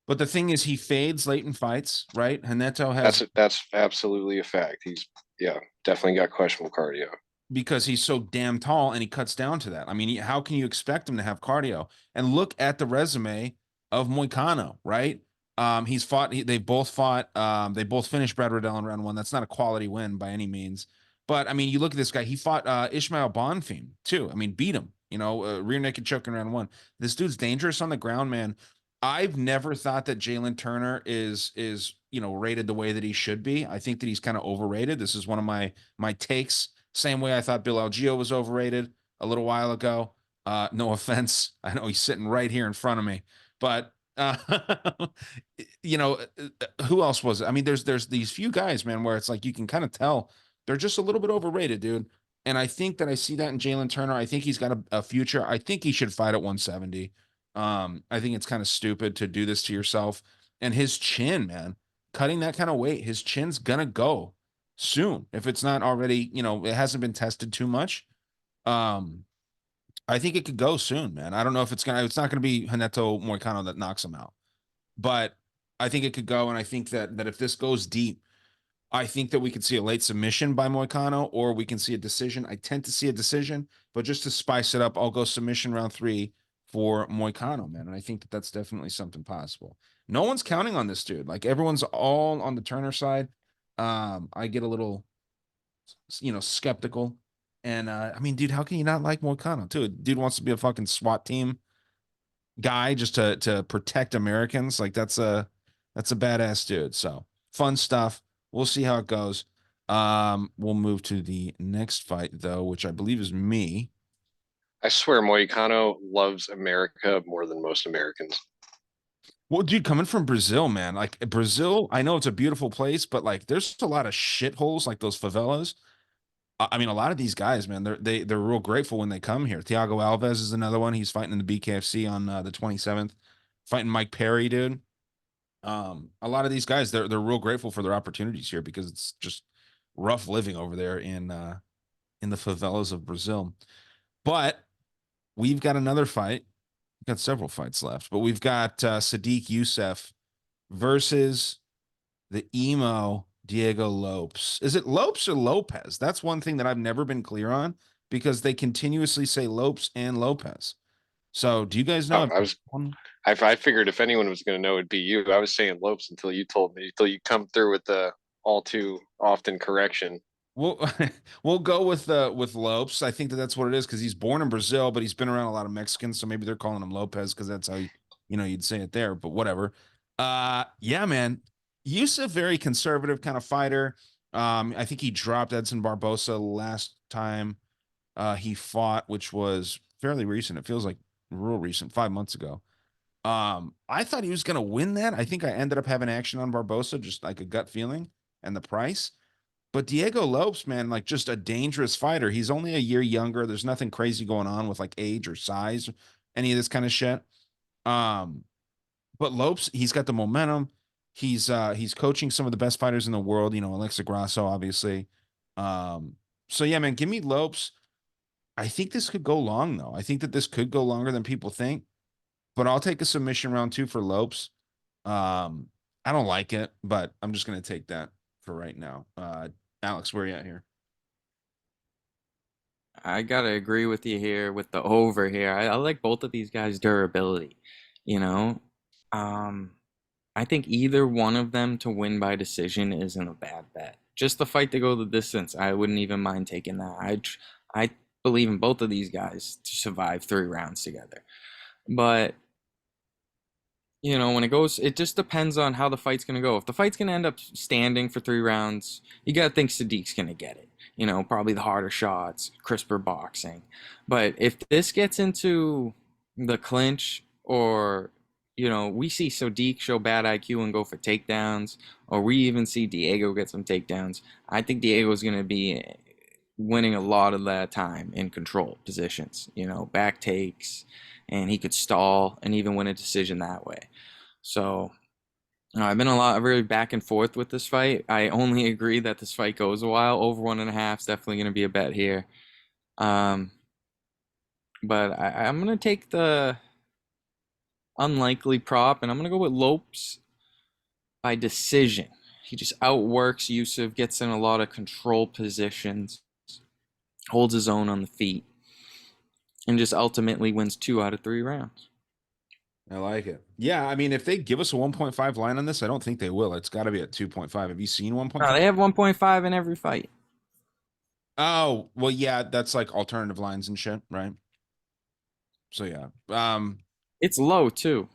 But the thing is, he fades late in fights, right? Haneto has That's absolutely a fact. He's yeah, definitely got questionable cardio. because he's so damn tall and he cuts down to that. I mean, how can you expect him to have cardio? And look at the resume of Moicano, right? He's fought. They both fought. They both finished Brad Riddell in round one. That's not a quality win by any means. But I mean, you look at this guy. He fought Ishmael Bonfim too. I mean, beat him. Rear naked choke in round one. This dude's dangerous on the ground, man. I've never thought that Jalin Turner is rated the way that he should be. I think that he's kind of overrated. This is one of my takes. Same way I thought Bill Algeo was overrated a little while ago. No offense. I know he's sitting right here in front of me, but who else was it? I mean, there's these few guys, man, where it's like you can kind of tell they're just a little bit overrated, dude. And I think that I see that in Jalin Turner. I think he's got a future. I think he should fight at 170. I think it's kind of stupid to do this to yourself. And his chin, man, cutting that kind of weight, his chin's gonna go soon if it's not already. It hasn't been tested too much. Um, I think it could go soon, man. I don't know if it's not gonna be Haneto Moicano that knocks him out, but I think it could go. And I think that if this goes deep, I think that we could see a late submission by Moicano, or we can see a decision. I tend to see a decision, but just to spice it up, I'll go submission round 3 for Moicano, man. And I think that that's definitely something possible. No one's counting on this dude. Like everyone's all on the Turner side. I get a little, skeptical. And I mean, dude, how can you not like Moicano too? Dude wants to be a fucking SWAT team guy just to protect Americans. Like that's a badass dude. So fun stuff. We'll see how it goes. We'll move to the next fight though, which I believe is me. I swear Moicano loves America more than most Americans. Well, dude, coming from Brazil, man, like Brazil, I know it's a beautiful place, but like there's a lot of shitholes like those favelas. I mean, a lot of these guys, man, they're real grateful when they come here. Thiago Alves is another one. He's fighting in the BKFC on the 27th, fighting Mike Perry, dude. A lot of these guys, they're real grateful for their opportunities here because it's just rough living over there in the favelas of Brazil. But we've got another fight. We've got several fights left, but we've got Sadiq Youssef versus the emo Diego Lopes. Is it Lopes or Lopez? That's one thing that I've never been clear on because they continuously say Lopes and Lopez. So do you guys know Oh, if I figured if anyone was going to know, it'd be you. I was saying Lopes until you told me, until you come through with the all too often correction. we'll we'll go with Lopes. I think that that's what it is because he's born in Brazil, but he's been around a lot of Mexicans, so maybe they're calling him Lopez because that's how you'd say it there. But whatever. Yeah, man. Yusuf, very conservative kind of fighter. I think he dropped Edson Barbosa last time he fought, which was fairly recent. It feels like real recent, 5 months ago. I thought he was gonna win that. I think I ended up having action on Barbosa, just like a gut feeling and the price. But Diego Lopes, man, like just a dangerous fighter. He's only a year younger. There's nothing crazy going on with like age or size, any of this kind of shit. Um, but Lopes, he's got the momentum. He's coaching some of the best fighters in the world, Alexa Grasso, obviously. Um, so yeah, man, give me Lopes. I think this could go long though. I think that this could go longer than people think, but I'll take a submission round 2 for Lopes. Um, I don't like it, but I'm just gonna take that for right now. Alex, where are you at here? I gotta agree with you here with the over here. I like both of these guys' durability, you know. Um, I think either one of them to win by decision isn't a bad bet. Just the fight to go the distance, I wouldn't even mind taking that. I believe in both of these guys to survive 3 rounds together. But when it goes, it just depends on how the fight's gonna go. If the fight's gonna end up standing for 3 rounds, you gotta think Sadiq's gonna get it. Probably the harder shots, crisper boxing. But if this gets into the clinch, or we see Sadiq show bad IQ and go for takedowns, or we even see Diego get some takedowns, I think Diego's gonna be winning a lot of that time in control positions. Back takes, and he could stall and even win a decision that way. So I've been a lot really back and forth with this fight. I only agree that this fight goes a while. Over 1.5 is definitely going to be a bet here. Um, but I'm going to take the unlikely prop, and I'm going to go with Lopes by decision. He just outworks Yusuf, gets in a lot of control positions, holds his own on the feet, and just ultimately wins 2 out of 3 rounds. I like it. Yeah, I mean, if they give us a 1.5 line on this, I don't think they will. It's got to be at 2.5. Have you seen No, 1.5? they have 1.5 in every fight. Oh, well, yeah, that's like alternative lines and shit, right? So yeah. It's low too,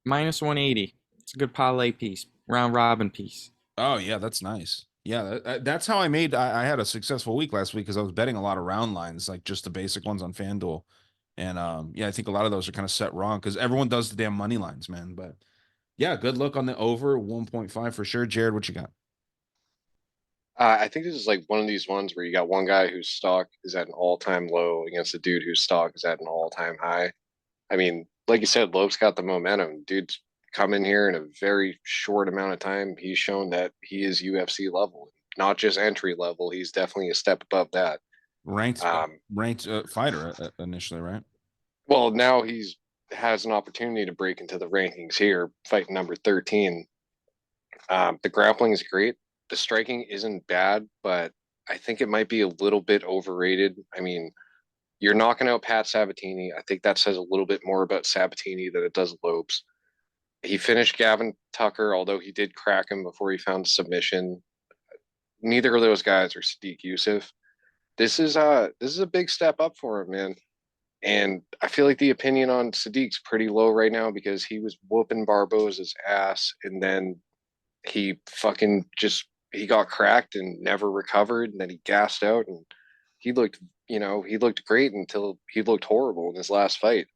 minus 180. It's a good parlay piece, round robin piece. Oh yeah, that's nice. Yeah, that's how I made. I had a successful week last week because I was betting a lot of round lines, like just the basic ones on FanDuel, and yeah, I think a lot of those are kind of set wrong because everyone does the damn money lines, man. But yeah, good luck on the over 1.5 for sure. Jared, what you got? I think this is like one of these ones where you got one guy whose stock is at an all-time low against a dude whose stock is at an all-time high. I mean, like you said, Lope's got the momentum. Dude's come in here in a very short amount of time. He's shown that he is UFC level, not just entry level. He's definitely a step above that. Ranked Um, ranked fighter initially, right? well, now he's has an opportunity to break into the rankings here, fight number 13. The grappling is great. The striking isn't bad, but I think it might be a little bit overrated. I mean, you're knocking out Pat Sabatini. I think that says a little bit more about Sabatini than it does Lopes. He finished Gavin Tucker, although he did crack him before he found submission. Neither of those guys are Sadiq Yusuf. This is a big step up for him, man. And I feel like the opinion on Sadiq's pretty low right now because he was whooping Barboza's ass and then he fucking just he got cracked and never recovered and then he gassed out and he looked he looked great until he looked horrible in his last fight.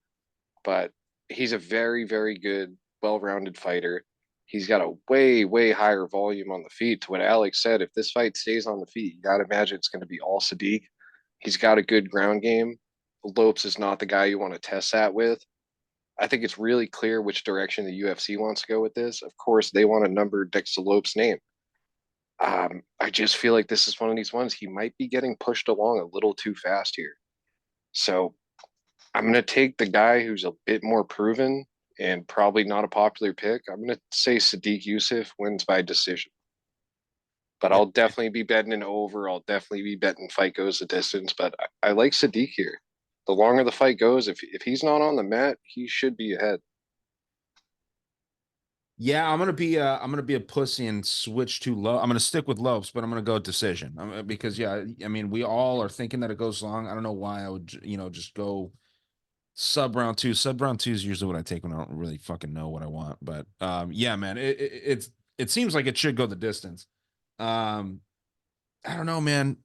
But he's a very, very good, well-rounded fighter. He's got a way higher volume on the feet. To what Alex said, if this fight stays on the feet, you got to imagine it's going to be all Sadiq. He's got a good ground game. Lopes is not the guy you want to test that with. I think it's really clear which direction the UFC wants to go with this. Of course, they want a number next to Lopes' name. I just feel like this is one of these ones he might be getting pushed along a little too fast here. So I'm going to take the guy who's a bit more proven and probably not a popular pick. I'm going to say Sadiq Yusuf wins by decision. But Yeah. I'll definitely be betting an over. I'll definitely be betting fight goes the distance. But I like Sadiq here. The longer the fight goes, if he's not on the mat, he should be ahead. Yeah, I'm gonna be a pussy and switch to low. I'm gonna stick with Lopes, but I'm gonna go decision because yeah, I mean we all are thinking that it goes long. I don't know why I would just go sub round two. Sub round two is usually what I take when I don't really fucking know what I want. But yeah, man, it seems like it should go the distance. Um, I don't know, man.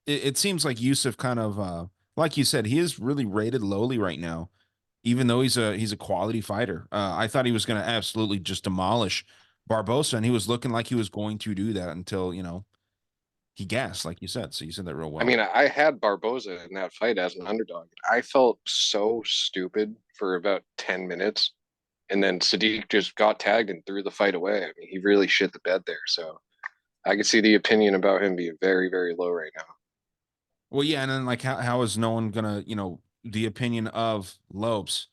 It seems like Yusuf kind of like you said, he is really rated lowly right now, even though he's a quality fighter. I thought he was going to absolutely just demolish Barbosa, and he was looking like he was going to do that until he gassed, like you said. So you said that real I well. mean, I had Barboza in that fight as an underdog. I felt so stupid for about 10 minutes. And then Sadiq just got tagged and threw the fight away. I mean, he really shit the bed there. So I could see the opinion about him being very, very low right now. Well, yeah, and then like how is no one gonna the opinion of Lopes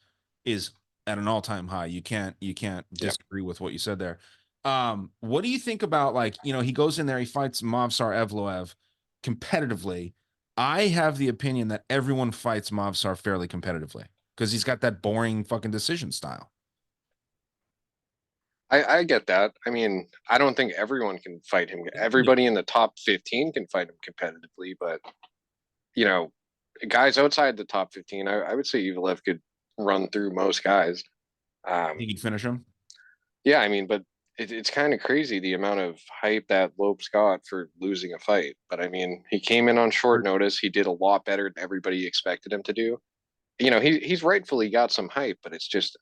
is at an all time high. You can't Yep. disagree with what you said there. What do you think about like he goes in there, he fights Movsar Evloev competitively. I have the opinion that everyone fights Movsar fairly competitively because he's got that boring fucking decision style. I get that. I mean, I don't think everyone can fight him. Yeah. Everybody in the top 15 can fight him competitively, but you know, guys outside the top 15, I would say Evelev could run through most guys. Think Um, he'd finish him? yeah, I mean, but it's kind of crazy the amount of hype that Lopes got for losing a fight. But I mean, he came in on short notice. He did a lot better than everybody expected him to do. He's rightfully got some hype, but it's just,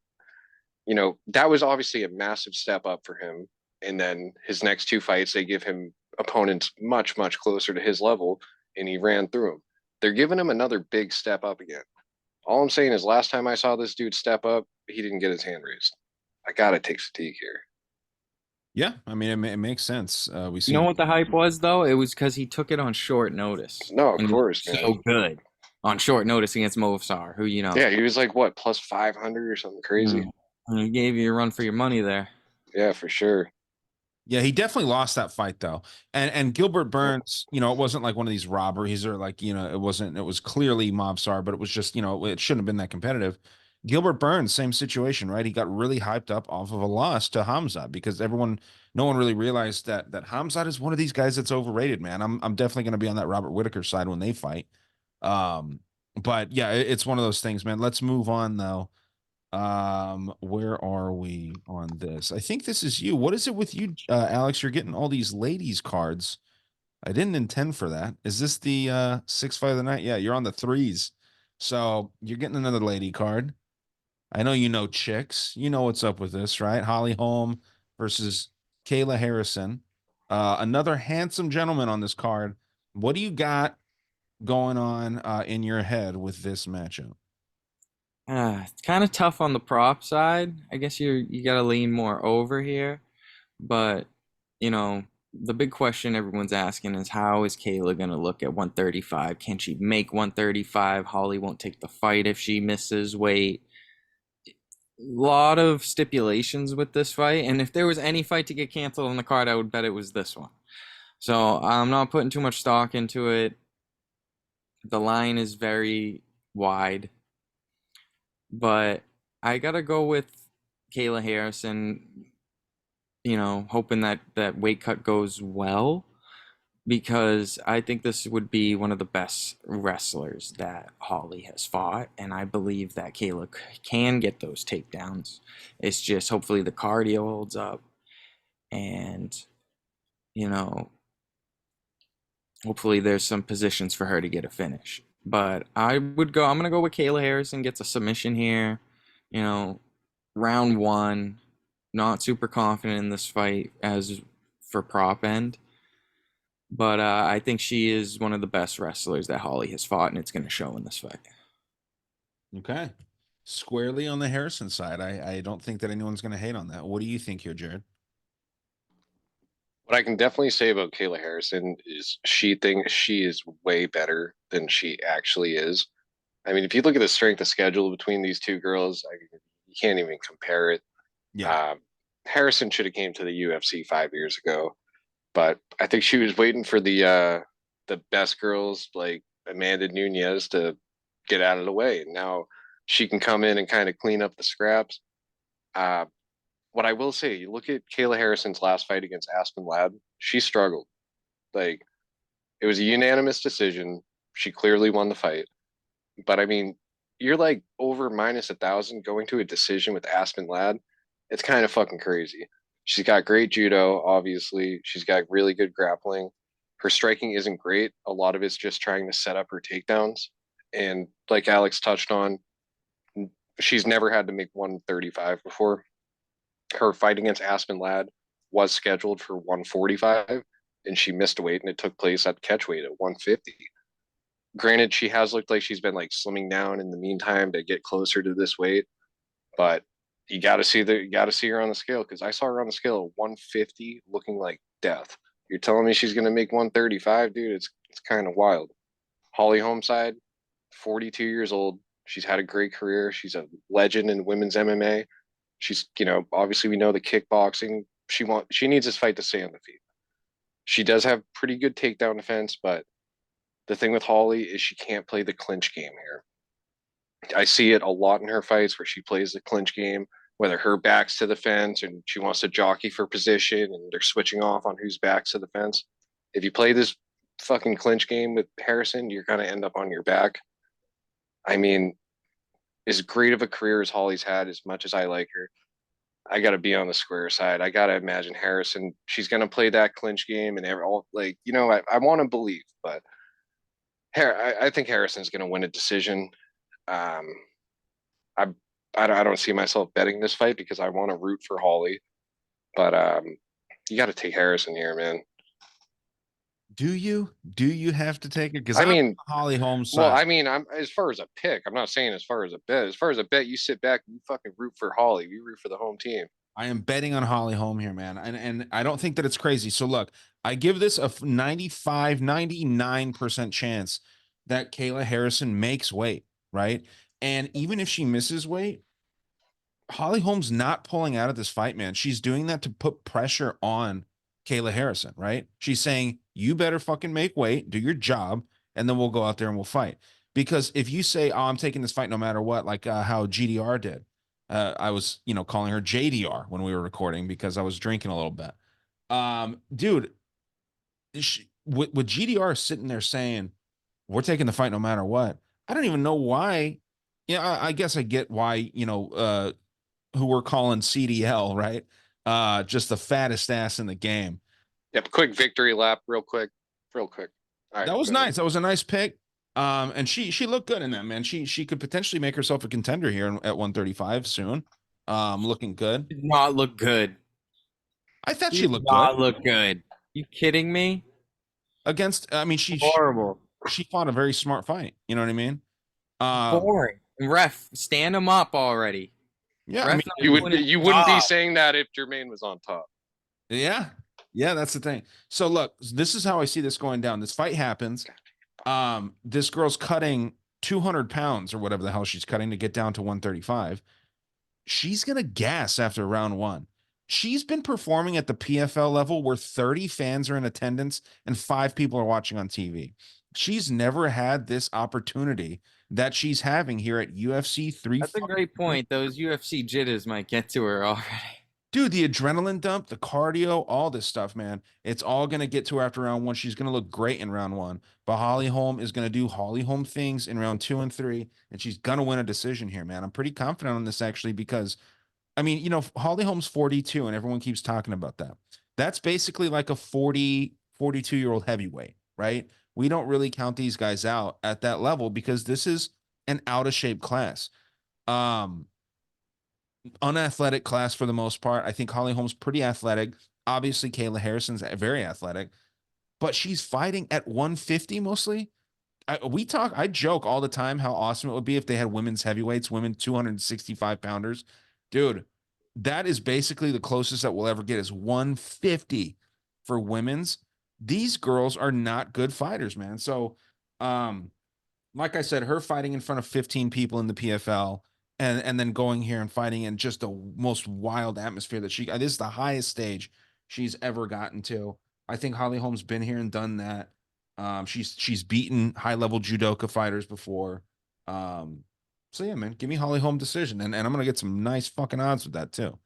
that was obviously a massive step up for him. And then his next 2 fights, they give him opponents much, much closer to his level, and he ran through them. They're giving him another big step up again. All I'm saying is, last time I saw this dude step up, he didn't get his hand raised. I gotta take Sadiq here. Yeah, I mean, it makes sense. We You know seen. what the hype was though? It was because he took it on short notice, No, of and he was course, man. so good on short notice against Movistar, who you know. Yeah, he was like what, plus 500 or something crazy. And he gave you a run for your money there. Yeah, for sure. Yeah, he definitely lost that fight though. And Gilbert Burns, you know, it wasn't like one of these robberies or like, you know, it was clearly Mobstar, but it was just, you know, it shouldn't have been that competitive. Gilbert Burns, same situation, right? He got really hyped up off of a loss to Hamza because no one really realized that Hamza is one of these guys that's overrated, man. I'm definitely going to be on that Robert Whitaker side when they fight. Um, but yeah, it's one of those things, man. Let's move on though. Where are we on this? I think this is you. What is it with you, Alex? You're getting all these ladies cards. I didn't intend for that. Is this the 6-5 of the night? Yeah, you're on the threes. So you're getting another lady card. I know you know chicks. You know what's up with this, right? Holly Holm versus Kayla Harrison. Another handsome gentleman on this card. What do you got going on in your head with this matchup? It's kind of tough on the prop side. I guess you got to lean more over here, but you know, the big question everyone's asking is how is Kayla going to look at 135? Can she make 135? Holly won't take the fight if she misses weight. Lot of stipulations with this fight, and if there was any fight to get canceled on the card, I would bet it was this one. So I'm not putting too much stock into it. The line is very wide, but I gotta go with Kayla Harrison. You know, hoping that that weight cut goes well because I think this would be one of the best wrestlers that Holly has fought, and I believe that Kayla can get those takedowns. It's just hopefully the cardio holds up, and you know, hopefully there's some positions for her to get a finish. But I'm gonna go with Kayla Harrison gets a submission here. You know, round one. Not super confident in this fight as for prop end. But I think she is one of the best wrestlers that Holly has fought, and it's going to show in this fight. Okay. Squarely on the Harrison side. I don't think that anyone's going to hate on that. What do you think here, Jared? What I can definitely say about Kayla Harrison is she thinks she is way better than she actually is. I mean, if you look at the strength of schedule between these two girls, you can't even compare it. Yeah. Um, Harrison should have came to the UFC 5 years ago, but I think she was waiting for the best girls like Amanda Nunez to get out of the way, and now she can come in and kind of clean up the scraps. Uh, what I will say, you look at Kayla Harrison's last fight against Aspen Ladd, she struggled. Like it was a unanimous decision. She clearly won the fight. But I mean, you're like over -1,000 going to a decision with Aspen Ladd. It's kind of fucking crazy. She's got great judo, obviously. She's got really good grappling. Her striking isn't great. A lot of it's just trying to set up her takedowns. And like Alex touched on, she's never had to make 135 before. Her fight against Aspen Ladd was scheduled for 145, and she missed a weight, and it took place at catchweight at 150. Granted, she has looked like she's been like slimming down in the meantime to get closer to this weight, but you got to see her on the scale because I saw her on the scale at 150 looking like death. You're telling me she's going to make 135, dude? It's kind of wild. Holly Homeside, 42 years old. She's had a great career. She's a legend in women's MMA. She's, obviously we know the kickboxing. She needs this fight to stay on the feet. She does have pretty good takedown defense, but the thing with Holly is she can't play the clinch game here. I see it a lot in her fights where she plays the clinch game, whether her back's to the fence and she wants to jockey for position and they're switching off on whose back's to the fence. If you play this fucking clinch game with Harrison, you're going to end up on your back. I mean, as great of a career as Holly's had, as much as I like her, I got to be on the square side. I got to imagine Harrison. She's going to play that clinch game, and I want to believe, but I think Harrison's going to win a decision. Um, I, I don't see myself betting this fight because I want to root for Holly, but you got to take Harrison here, man. Do you? Do you have to take it? Because I I'm on mean, the Holly Holmes well, side. I mean, I'm as far as a pick. I'm not saying as far as a bet. As far as a bet, you sit back and you fucking root for Holly. You root for the home team. I am betting on Holly Holm here, man. And I don't think that it's crazy. So look, I give this a 95, 99% chance that Kayla Harrison makes weight, right? And even if she misses weight, Holly Holm's not pulling out of this fight, man. She's doing that to put pressure on Kayla Harrison, right? She's saying, you better fucking make weight, do your job, and then we'll go out there and we'll fight. Because if you say, oh, I'm taking this fight no matter what, like how GDR did, I was, calling her JDR when we were recording because I was drinking a little bit. Dude, with GDR sitting there saying, we're taking the fight no matter what, I don't even know why. Yeah, I guess I get why, who we're calling CDL, right? Just the fattest ass in the game. Yep, quick victory lap, real quick, real quick. All right, That was go ahead. nice. That was a nice pick. And she looked good in that, man. She could potentially make herself a contender here at 135 soon. Looking good. Did not look good. I thought she Did looked good not look good. You kidding me? against. I mean, Horrible. she fought a very smart fight. You know what I mean? Boring. Ref, stand him up already. Yeah, I Ref mean, not You would doing his you wouldn't be job. saying that if Jermaine was on top. yeah, yeah. That's the thing. So look, this is how I see this going down. This fight happens. This girl's cutting 200 pounds or whatever the hell she's cutting to get down to 135. She's going to gas after round one. She's been performing at the PFL level where 30 fans are in attendance and 5 people are watching on TV. She's never had this opportunity that she's having here at UFC 3. That's a great point. Those UFC jitters might get to her already. Dude, the adrenaline dump, the cardio, all this stuff, man. It's all going to get to her after round one. She's going to look great in round one. But Holly Holm is going to do Holly Holm things in round 2 and 3. And she's going to win a decision here, man. I'm pretty confident on this actually because, I mean, Holly Holm's 42 and everyone keeps talking about that. That's basically like a 40, 42-year-old heavyweight, right? We don't really count these guys out at that level because this is an out of shape class. Unathletic class for the most part. I think Holly Holm's pretty athletic. Obviously, Kayla Harrison's very athletic, but she's fighting at 150 mostly. I joke all the time how awesome it would be if they had women's heavyweights, women 265 pounders. Dude, that is basically the closest that we'll ever get is 150 for women's. These girls are not good fighters, man. So, like I said, her fighting in front of 15 people in the PFL and then going here and fighting in just the most wild atmosphere that this is the highest stage she's ever gotten to. I think Holly Holm's been here and done that. She's beaten high level judoka fighters before. So yeah, man, give me Holly Holm decision, and I'm gonna get some nice fucking odds with that too.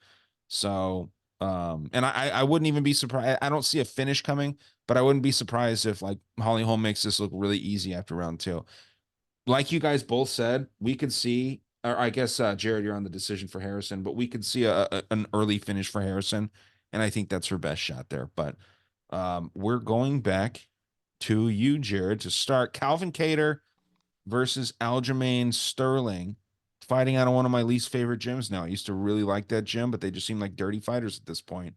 So and I wouldn't even be surprised. I don't see a finish coming, but I wouldn't be surprised if like Holly Holm makes this look really easy after round 2. Like you guys both said, we could see, or I guess Jared, you're on the decision for Harrison, but we could see an early finish for Harrison, and I think that's her best shot there. But we're going back to you, Jared, to start. Calvin Kattar versus Aljamain Sterling, fighting out of one of my least favorite gyms now. I used to really like that gym, but they just seem like dirty fighters at this point.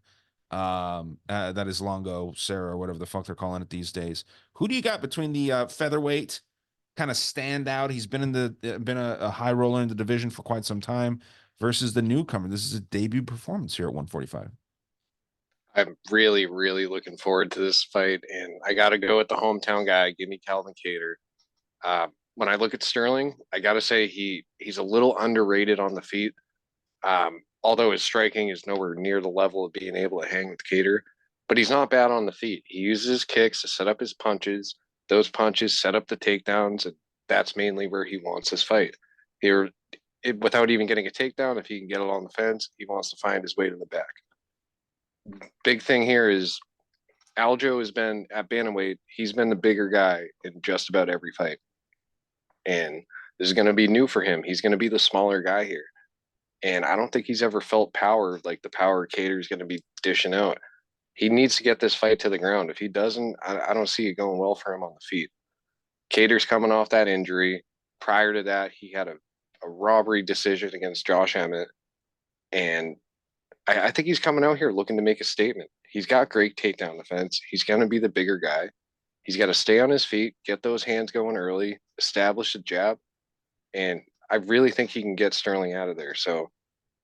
That is Longo, Sarah, or whatever the fuck they're calling it these days. Who do you got between the featherweight kind of stand out? He's been in been a high roller in the division for quite some time versus the newcomer. This is a debut performance here at 145. I'm really, really looking forward to this fight, and I got to go with the hometown guy. Give me Calvin Kattar. When I look at Sterling, I got to say he's a little underrated on the feet. Although his striking is nowhere near the level of being able to hang with Kattar, but he's not bad on the feet. He uses his kicks to set up his punches. Those punches set up the takedowns, and that's mainly where he wants this fight. Here, without even getting a takedown, if he can get it on the fence, he wants to find his way to the back. Big thing here is Aljo has been at bantamweight. He's been the bigger guy in just about every fight, and this is going to be new for him. He's going to be the smaller guy here. And I don't think he's ever felt power like the power Kattar is going to be dishing out. He needs to get this fight to the ground. If he doesn't, I don't see it going well for him on the feet. Kattar's coming off that injury. Prior to that, he had a robbery decision against Josh Emmett. And I think he's coming out here looking to make a statement. He's got great takedown defense. He's going to be the bigger guy. He's got to stay on his feet, get those hands going early, establish a jab. And I really think he can get Sterling out of there. So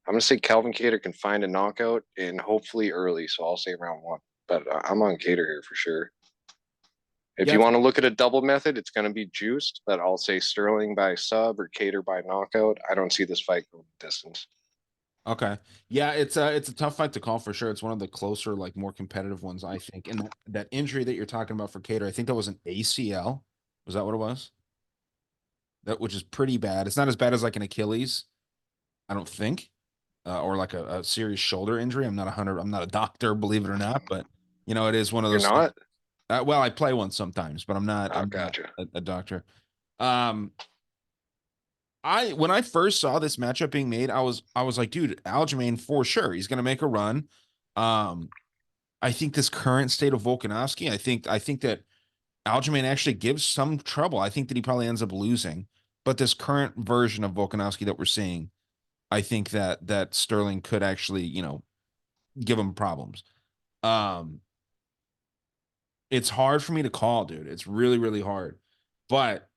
I'm gonna say Calvin Kattar can find a knockout and hopefully early. So I'll say round 1. But I'm on Kattar here for sure. If Yeah. you want to look at a double method, it's going to be juiced, but I'll say Sterling by sub or Kattar by knockout. I don't see this fight going distance. Okay. Yeah, it's a tough fight to call for sure. It's one of the closer, like more competitive ones, I think. And that injury that you're talking about for Kattar, I think that was an ACL. Was that what it was? That which is pretty bad. It's not as bad as like an Achilles, I don't think, or like a serious shoulder injury. I'm not a doctor, believe it or not, but it is one of You're those things. not? Well, I play one sometimes, but Oh, I'm not gotcha. a doctor. Um, when I first saw this matchup being made, I was like, dude, Aljamain for sure. He's gonna make a run. Um, I think this current state of Volkanovski, I think that Aljamain actually gives some trouble. I think that he probably ends up losing. But this current version of Volkanovski that we're seeing, I think that Sterling could actually, give him problems. Um, it's hard for me to call, dude. It's really, really hard. But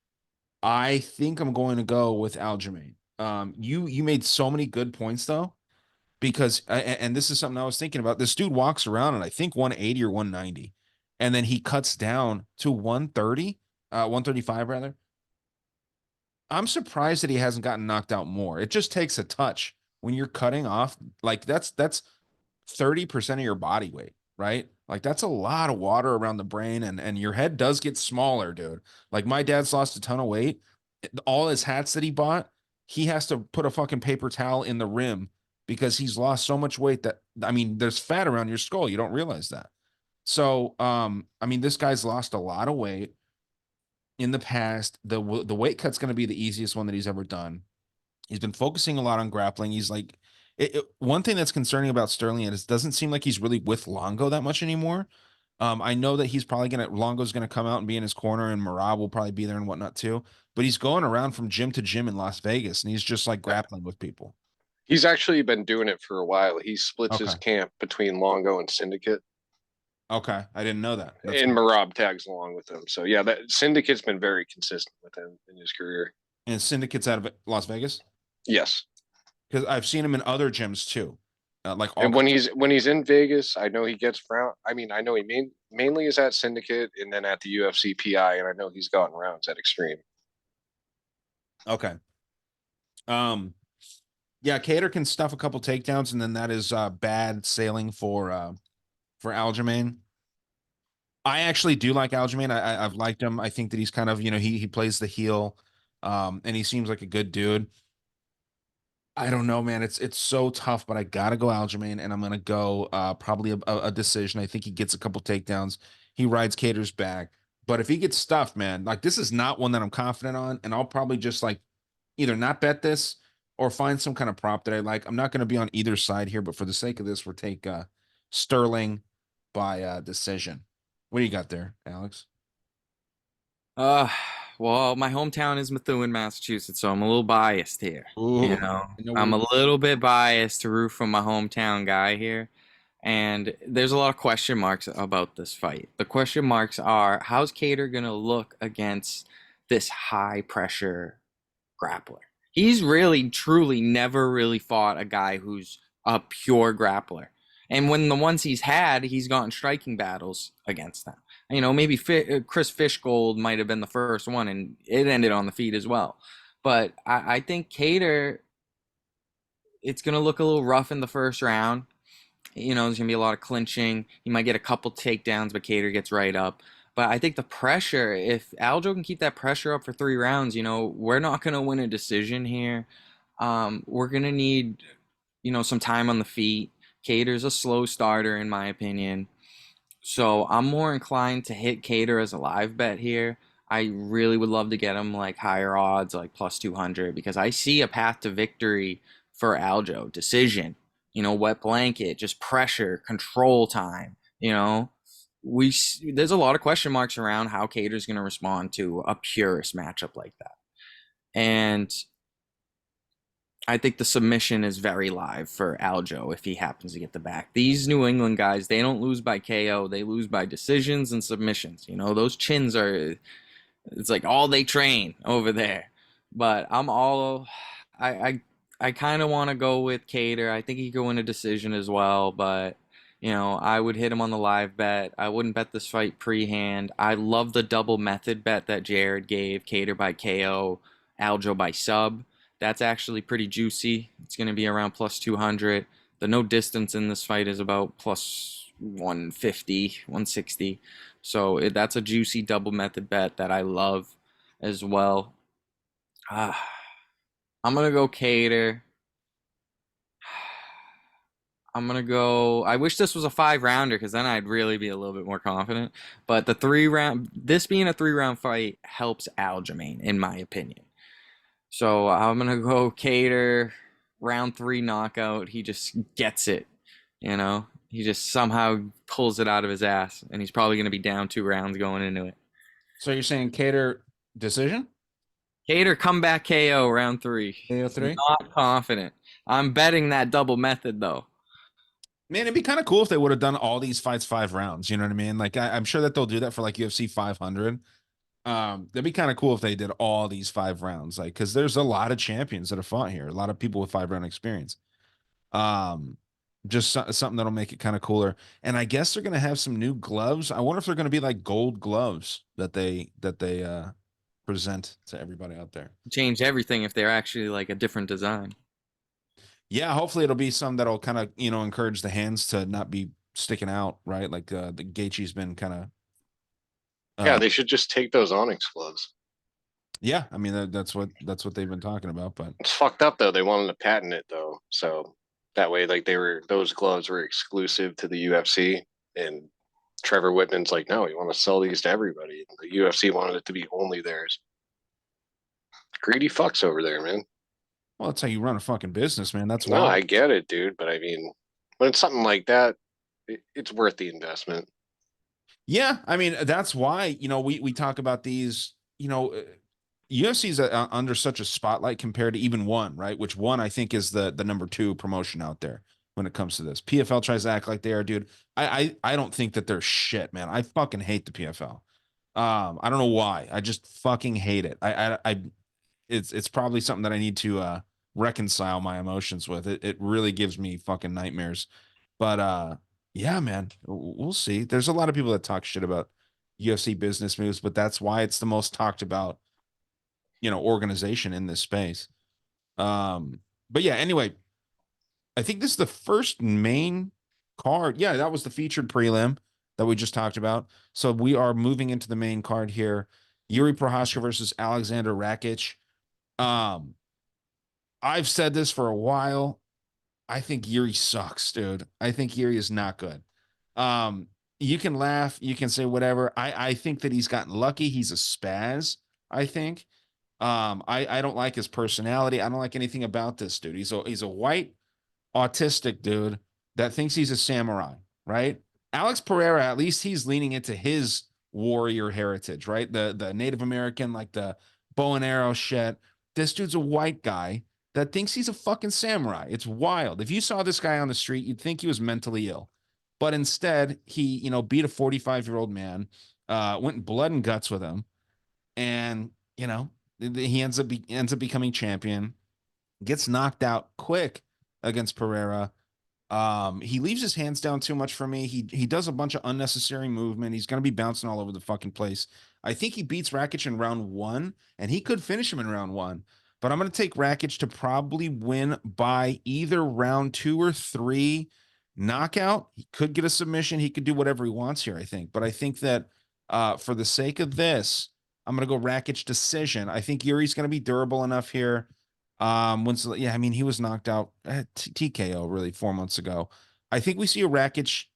I think I'm going to go with Aljamain. You made so many good points though, because and this is something I was thinking about. This dude walks around and I think 180 or 190, and then he cuts down to 130, 135 rather. I'm surprised that he hasn't gotten knocked out more. It just takes a touch when you're cutting off. Like that's 30% of your body weight, right? Like that's a lot of water around the brain, and your head does get smaller, dude. Like my dad's lost a ton of weight. All his hats that he bought, he has to put a fucking paper towel in the rim because he's lost so much weight that I mean, there's fat around your skull. You don't realize that. So, I mean, this guy's lost a lot of weight in the past. The weight cut's going to be the easiest one that he's ever done. He's been focusing a lot on grappling. He's like, one thing that's concerning about Sterling is it doesn't seem like he's really with Longo that much anymore. I know that he's probably Longo's gonna come out and be in his corner, and Marab will probably be there and whatnot too. But he's going around from gym to gym in Las Vegas, and he's just like Yeah. grappling with people. He's actually been doing it for a while. He splits his Okay, camp between Longo and Syndicate, okay, I didn't know that. That's and good. Marab tags along with him. So yeah, that Syndicate's been very consistent with him in his career. And Syndicate's out of Las Vegas Yes. because I've seen him in other gyms too, like all And when kinds of. he's in Vegas, I know he gets round. I mean, I know he mainly is at Syndicate and then at the UFC PI, and I know he's gotten rounds at Extreme. Okay. Um. Yeah, Cater can stuff a couple takedowns, and then that is bad sailing for Aljamain. I actually do like Aljamain. I've liked him. I think that he's kind of, he plays the heel, and he seems like a good dude. I don't know, man. It's so tough, but I gotta go Aljamain, and I'm gonna go probably a decision. I think he gets a couple takedowns. He rides Cater's back, but if he gets stuffed, man, like this is not one that I'm confident on, and I'll probably just like either not bet this or find some kind of prop that I like. I'm not gonna be on either side here, but for the sake of this, we'll take Sterling by decision. What do you got there, Alex? Uh, well, my hometown is Methuen, Massachusetts, so I'm a little biased here. You Ooh, know, I know where I'm you're a little bit biased to root for my hometown guy here. And there's a lot of question marks about this fight. The question marks are, how's Cater gonna look against this high pressure grappler? He's really, truly never really fought a guy who's a pure grappler. And when the ones he's had, he's gotten striking battles against them. Maybe Chris Fishgold might have been the first one, and it ended on the feet as well. But I think Cater, it's going to look a little rough in the first round. There's gonna be a lot of clinching. He might get a couple takedowns, but Cater gets right up. But I think the pressure, if Aljo can keep that pressure up for 3 rounds, we're not gonna win a decision here. We're gonna need, some time on the feet. Cater's a slow starter, in my opinion. So I'm more inclined to hit Cater as a live bet here. I really would love to get him like higher odds, like plus 200, because I see a path to victory for Aljo. Decision, wet blanket, just pressure, control time. There's a lot of question marks around how Cater's going to respond to a purist matchup like that. And I think the submission is very live for Aljo if he happens to get the back. These New England guys, they don't lose by KO. They lose by decisions and submissions. Those chins are, it's like all they train over there. But I I kind of want to go with Cater. I think he could win a decision as well, but I would hit him on the live bet. I wouldn't bet this fight pre-hand. I love the double method bet that Jared gave, Cater by KO, Aljo by sub. That's actually pretty juicy. It's going to be around plus 200. The no distance in this fight is about plus 150, 160. So that's a juicy double method bet that I love as well. Ah, I'm going to go Cater. I'm gonna go. I wish this was a 5 rounder because then I'd really be a little bit more confident. But the 3 round, this being a 3 round fight helps Aljamain, in my opinion. So I'm gonna go Cater, round 3 knockout. He just gets it, He just somehow pulls it out of his ass, and he's probably gonna be down 2 rounds going into it. So you're saying Cater decision? Cater comeback KO round 3. KO3? Not confident. I'm betting that double method though. Man, it'd be kind of cool if they would have done all these fights 5 rounds. You know what I mean? Like I'm sure that they'll do that for like UFC 500. That'd be kind of cool if they did all these 5 rounds, like because there's a lot of champions that have fought here, a lot of people with 5 round experience. Um, just something that'll make it kind of cooler. And I guess they're gonna have some new gloves. I wonder if they're gonna be like gold gloves that they present to everybody out there. Change everything if they're actually like a different design. Yeah, hopefully it'll be some that'll kind of encourage the hands to not be sticking out, right? Like the Gaethje's been kind of Yeah, they should just take those Onyx gloves. yeah, I mean that's what they've been talking about, but It's fucked up though. They wanted to patent it though, so that way, like those gloves were exclusive to the UFC, and Trevor Whitman's like, no, we want to sell these to everybody. The UFC wanted it to be only theirs. Greedy fucks over there, man. well, that's how you run a fucking business, man. That's No, why. I get it, dude, but I mean, when it's something like that, it's worth the investment. Yeah, I mean that's why we talk about these. UFC's under such a spotlight compared to even one, right? Which one I think is the number 2 promotion out there when it comes to this. PFL tries to act like they are, dude. I don't think that they're shit, man. I fucking hate the PFL. I don't know why. I just fucking hate it. I it's probably something that I need to reconcile my emotions with. It really gives me fucking nightmares. But yeah, man, we'll see. There's a lot of people that talk shit about UFC business moves, but that's why it's the most talked about, organization in this space. But yeah, anyway, I think this is the first main card. Yeah, that was the featured prelim that we just talked about. So we are moving into the main card here. Yuri Prohaska versus Aleksander Rakic. Um, I've said this for a while. I think Yuri sucks, dude. I think Yuri is not good. Um, you can laugh, you can say whatever. I think that he's gotten lucky. He's a spaz, I think. I don't like his personality. I don't like anything about this dude. He's a white autistic dude that thinks he's a samurai, right? Alex Pereira, at least he's leaning into his warrior heritage, right? The Native American, like the bow and arrow shit. This dude's a white guy that thinks he's a fucking samurai. It's wild. If you saw this guy on the street, you'd think he was mentally ill. But instead, he, beat a 45-year-old man, went blood and guts with him, and he ends up becoming champion, gets knocked out quick against Pereira. He leaves his hands down too much for me. He does a bunch of unnecessary movement. He's gonna be bouncing all over the fucking place. I think he beats Rakic in round 1, and he could finish him in round 1. But I'm gonna take Rakic to probably win by either round 2 or 3 knockout. He could get a submission. He could do whatever he wants here, I think. But I think that for the sake of this, I'm gonna go Rakic decision. I think Yuri's gonna be durable enough here. Yeah, I mean, he was knocked out at TKO really 4 months ago. I think we see a Rakic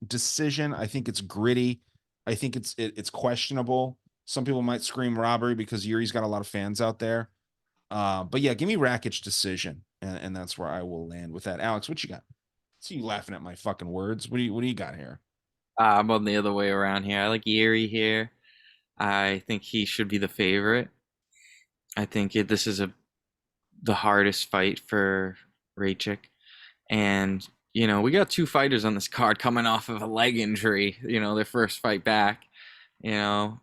decision. I think it's gritty. I think it's questionable. Some people might scream robbery because Yuri's got a lot of fans out there. But yeah, give me Rakic decision, and that's where I will land with that. Alex, what you got? See you laughing at my fucking words. What do you got here? I'm on the other way around here. I like Yuri here. I think he should be the favorite. I think this is the hardest fight for Rakic. And, we got 2 fighters on this card coming off of a leg injury, their first fight back, and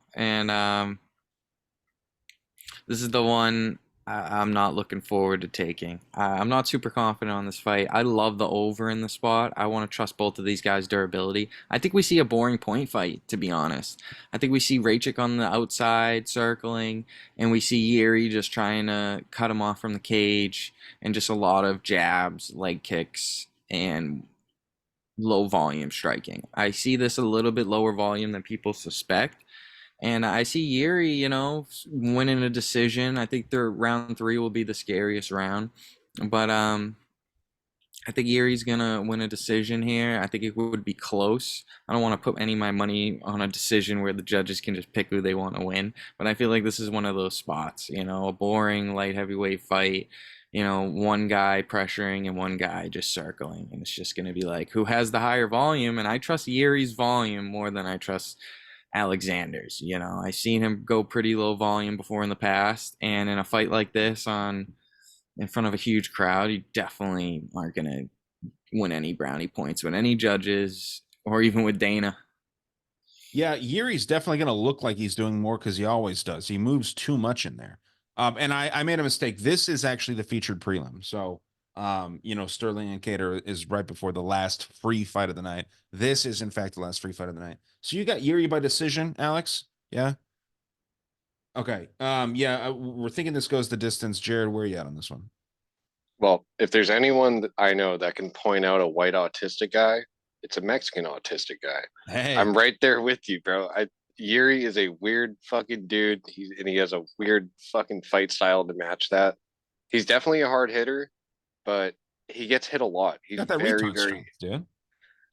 this is the one I'm not looking forward to taking. I'm not super confident on this fight. I love the over in the spot. I want to trust both of these guys' durability. I think we see a boring point fight, to be honest. I think we see Rakic on the outside circling, and we see Yuri just trying to cut him off from the cage, and just a lot of jabs, leg kicks, and low volume striking. I see this a little bit lower volume than people suspect. And I see Yuri, winning a decision. I think their round 3 will be the scariest round. But I think Yuri's gonna win a decision here. I think it would be close. I don't want to put any of my money on a decision where the judges can just pick who they want to win. But I feel like this is one of those spots, a boring light heavyweight fight. One guy pressuring and one guy just circling, and it's just gonna be like who has the higher volume. And I trust Yuri's volume more than I trust Alexander's. I've seen him go pretty low volume before in the past, and in a fight like this in front of a huge crowd, you definitely aren't gonna win any brownie points with any judges or even with Dana. Yeah, Yuri's definitely going to look like he's doing more because he always does. He moves too much in there. And I made a mistake. This is actually the featured prelim. So, Sterling and Kattar is right before the last free fight of the night. This is, in fact, the last free fight of the night. So you got Yuri by decision, Alex? Yeah. Okay. Yeah, we're thinking this goes the distance. Jared, where are you at on this one? Well, if there's anyone that I know that can point out a white autistic guy, it's a Mexican autistic guy. Hey, I'm right there with you, bro. Yuri is a weird fucking dude. He has a weird fucking fight style to match that. He's definitely a hard hitter, but he gets hit a lot. He's got that very, retard very. strength, dude.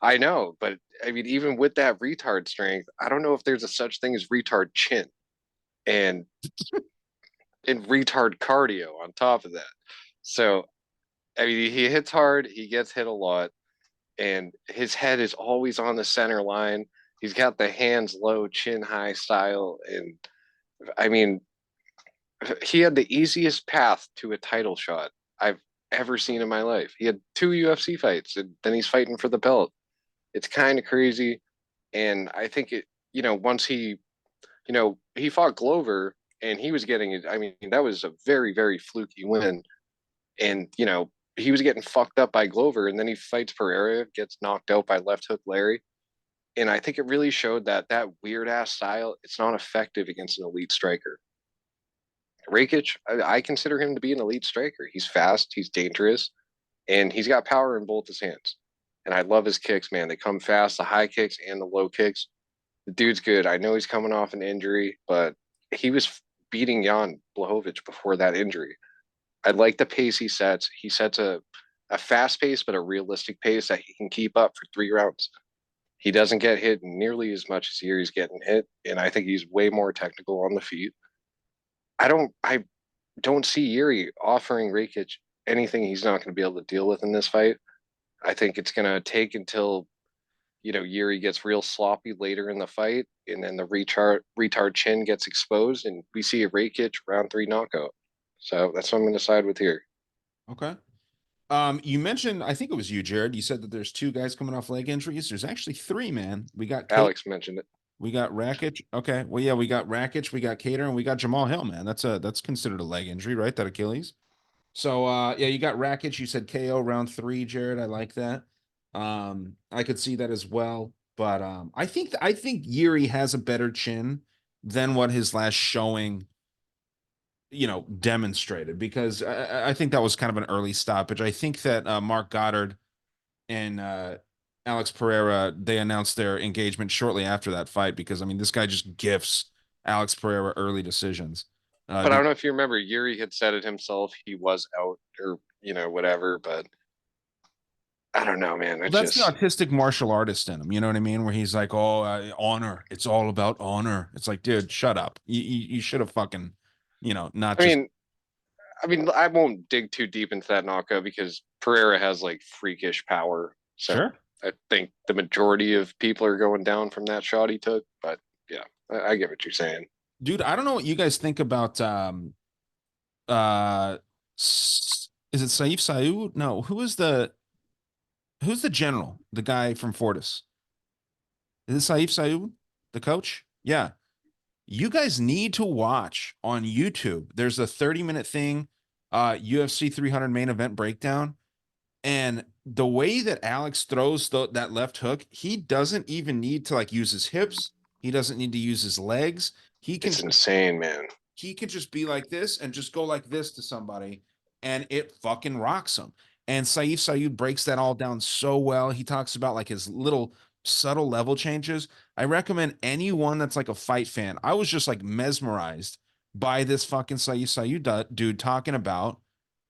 I know, but I mean, even with that retard strength, I don't know if there's a such thing as retard chin and retard cardio on top of that. So I mean, he hits hard, he gets hit a lot, and his head is always on the center line. He's got the hands low, chin high style, and I mean, he had the easiest path to a title shot I've ever seen in my life. He had 2 UFC fights, and then he's fighting for the belt. It's kind of crazy, and I think once he fought Glover, and he was getting it. I mean, that was a very, very fluky win, and he was getting fucked up by Glover, and then he fights Pereira, gets knocked out by left hook Larry. And I think it really showed that weird ass style, it's not effective against an elite striker. Rakic, I consider him to be an elite striker. He's fast, he's dangerous, and he's got power in both his hands. And I love his kicks, man. They come fast, the high kicks and the low kicks. The dude's good. I know he's coming off an injury, but he was beating Jan Blachowicz before that injury. I like the pace he sets. He sets a fast pace, but a realistic pace that he can keep up for 3 rounds. He doesn't get hit nearly as much as Yuri's getting hit, and I think he's way more technical on the feet. I don't see Yuri offering Rakic anything he's not going to be able to deal with in this fight. I think it's going to take until Yuri gets real sloppy later in the fight, and then the retard chin gets exposed, and we see a Rakic round 3 knockout. So that's what I'm going to side with here. Okay. You mentioned, I think it was you, Jared. You said that there's 2 guys coming off leg injuries. There's actually 3, man. We got Alex mentioned it. we got Rakic. Okay. Well, yeah, we got Rakic, we got Kattar, and we got Jamal Hill, man. That's considered a leg injury, right? That Achilles. So yeah, you got Rakic. You said KO round 3, Jared. I like that. I could see that as well. But I think Yuri has a better chin than what his last showing demonstrated, because I think that was kind of an early stoppage. I think that Mark Goddard and Alex Pereira, they announced their engagement shortly after that fight, because I mean, this guy just gifts Alex Pereira early decisions. But I don't know if you remember, Yuri had said it himself. He was out or, whatever. But I don't know, man. That's the autistic martial artist in him. You know what I mean? Where he's like, "Oh, honor. It's all about honor." It's like, dude, shut up. You should have fucking, not I just. mean, I won't dig too deep into that knockout because Pereira has like freakish power. So Sure. I think the majority of people are going down from that shot he took. But yeah, I get what you're saying. Dude, I don't know what you guys think about uh is it Saif Saud? No, who's the general? The guy from Fortis. Is it Saif Saud, the coach? Yeah. You guys need to watch on YouTube. There's a 30-minute thing, UFC 300 main event breakdown. And the way that Alex throws that left hook, he doesn't even need to like use his hips. He doesn't need to use his legs. He can It's insane, man. he could just be like this and just go like this to somebody, and it fucking rocks him. And Sayud breaks that all down so well. He talks about like his little subtle level changes. I recommend anyone that's like a fight fan. I was just like mesmerized by this fucking Sayud dude talking about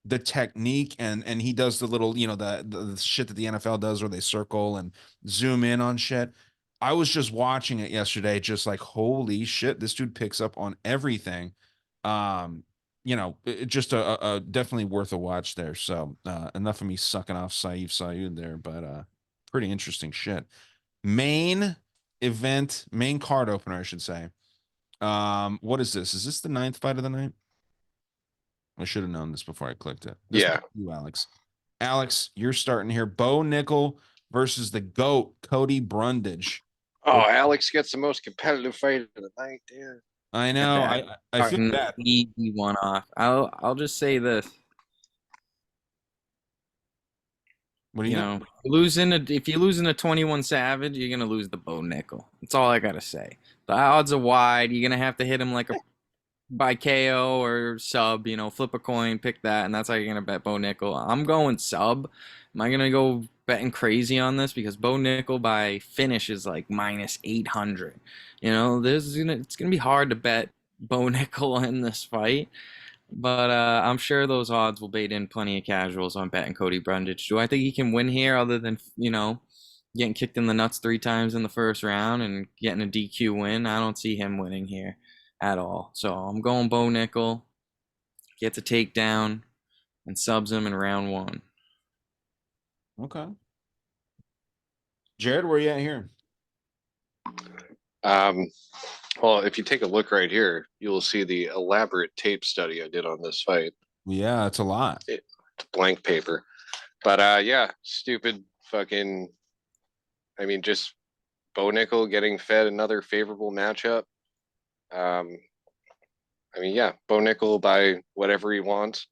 the technique, and he does the little, the shit that the NFL does where they circle and zoom in on shit. I was just watching it yesterday, just like, holy shit, this dude picks up on everything. Um, just a definitely worth a watch there. So enough of me sucking off Sayud there, but pretty interesting shit. Main main card opener, I should say. What is this? Is this the 9th fight of the night? I should have known this before I clicked it. This Yeah. you, Alex. Alex, you're starting here. Bo Nickel versus the GOAT, Cody Brundage. Oh, Alex gets the most competitive fight of the night, dude. I know. I feel Starting bad. the easy one off. I'll just say this. What do you know? If you're losing a 21 Savage, you're gonna lose the Bo Nickel. That's all I gotta say. The odds are wide. You're gonna have to hit him like a by KO or sub. Flip a coin, pick that, and that's how you're gonna bet Bo Nickel. I'm going sub. Am I gonna go betting crazy on this because Bo Nickel by finish is like minus 800? It's gonna be hard to bet Bo Nickel in this fight. But I'm sure those odds will bait in plenty of casuals on betting Cody Brundage. Do I think he can win here other than, getting kicked in the nuts 3 times in the first round and getting a DQ win? I don't see him winning here at all. So I'm going Bo Nickel, gets a takedown, and subs him in round 1. Okay. Jared, where you at here? Well, if you take a look right here, you'll see the elaborate tape study I did on this fight. Yeah, it's a lot. It's blank paper. But yeah, stupid fucking, just Bo Nickel getting fed another favorable matchup. Yeah, Bo Nickel by whatever he wants.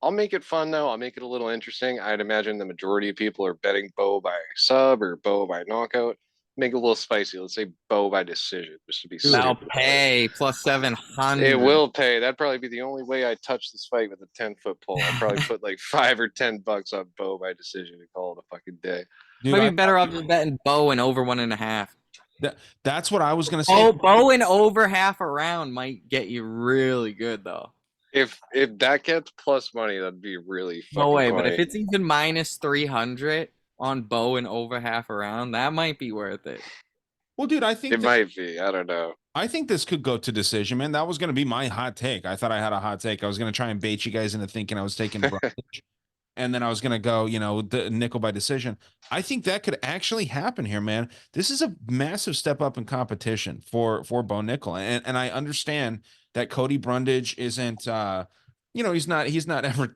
I'll make it fun though. I'll make it a little interesting. I'd imagine the majority of people are betting Bo by sub or Bo by knockout. Make it a little spicy. Let's say Bo by decision, just to be That'll stupid. pay plus 700. It will pay. That'd probably be the only way I touch this fight with a 10-foot pole. I'd probably put like $5 or $10 on Bo by decision and call it a fucking day. Dude, Might be better off just betting Bo and over 1.5. That's what I was gonna say. Bo and over half a round might get you really good though. If that gets plus money, that'd be really fucking No way, funny. but if it's even minus 300 on Bo and over half a round, that might be worth it. Well, dude, I think it might be. I don't know. I think this could go to decision, man. That was going to be my hot take. I thought I had a hot take. I was going to try and bait you guys into thinking I was taking Brundage, and then I was going to go, the nickel by decision. I think that could actually happen here, man. This is a massive step up in competition for Bo Nickel, and I understand that Cody Brundage isn't, he's not ever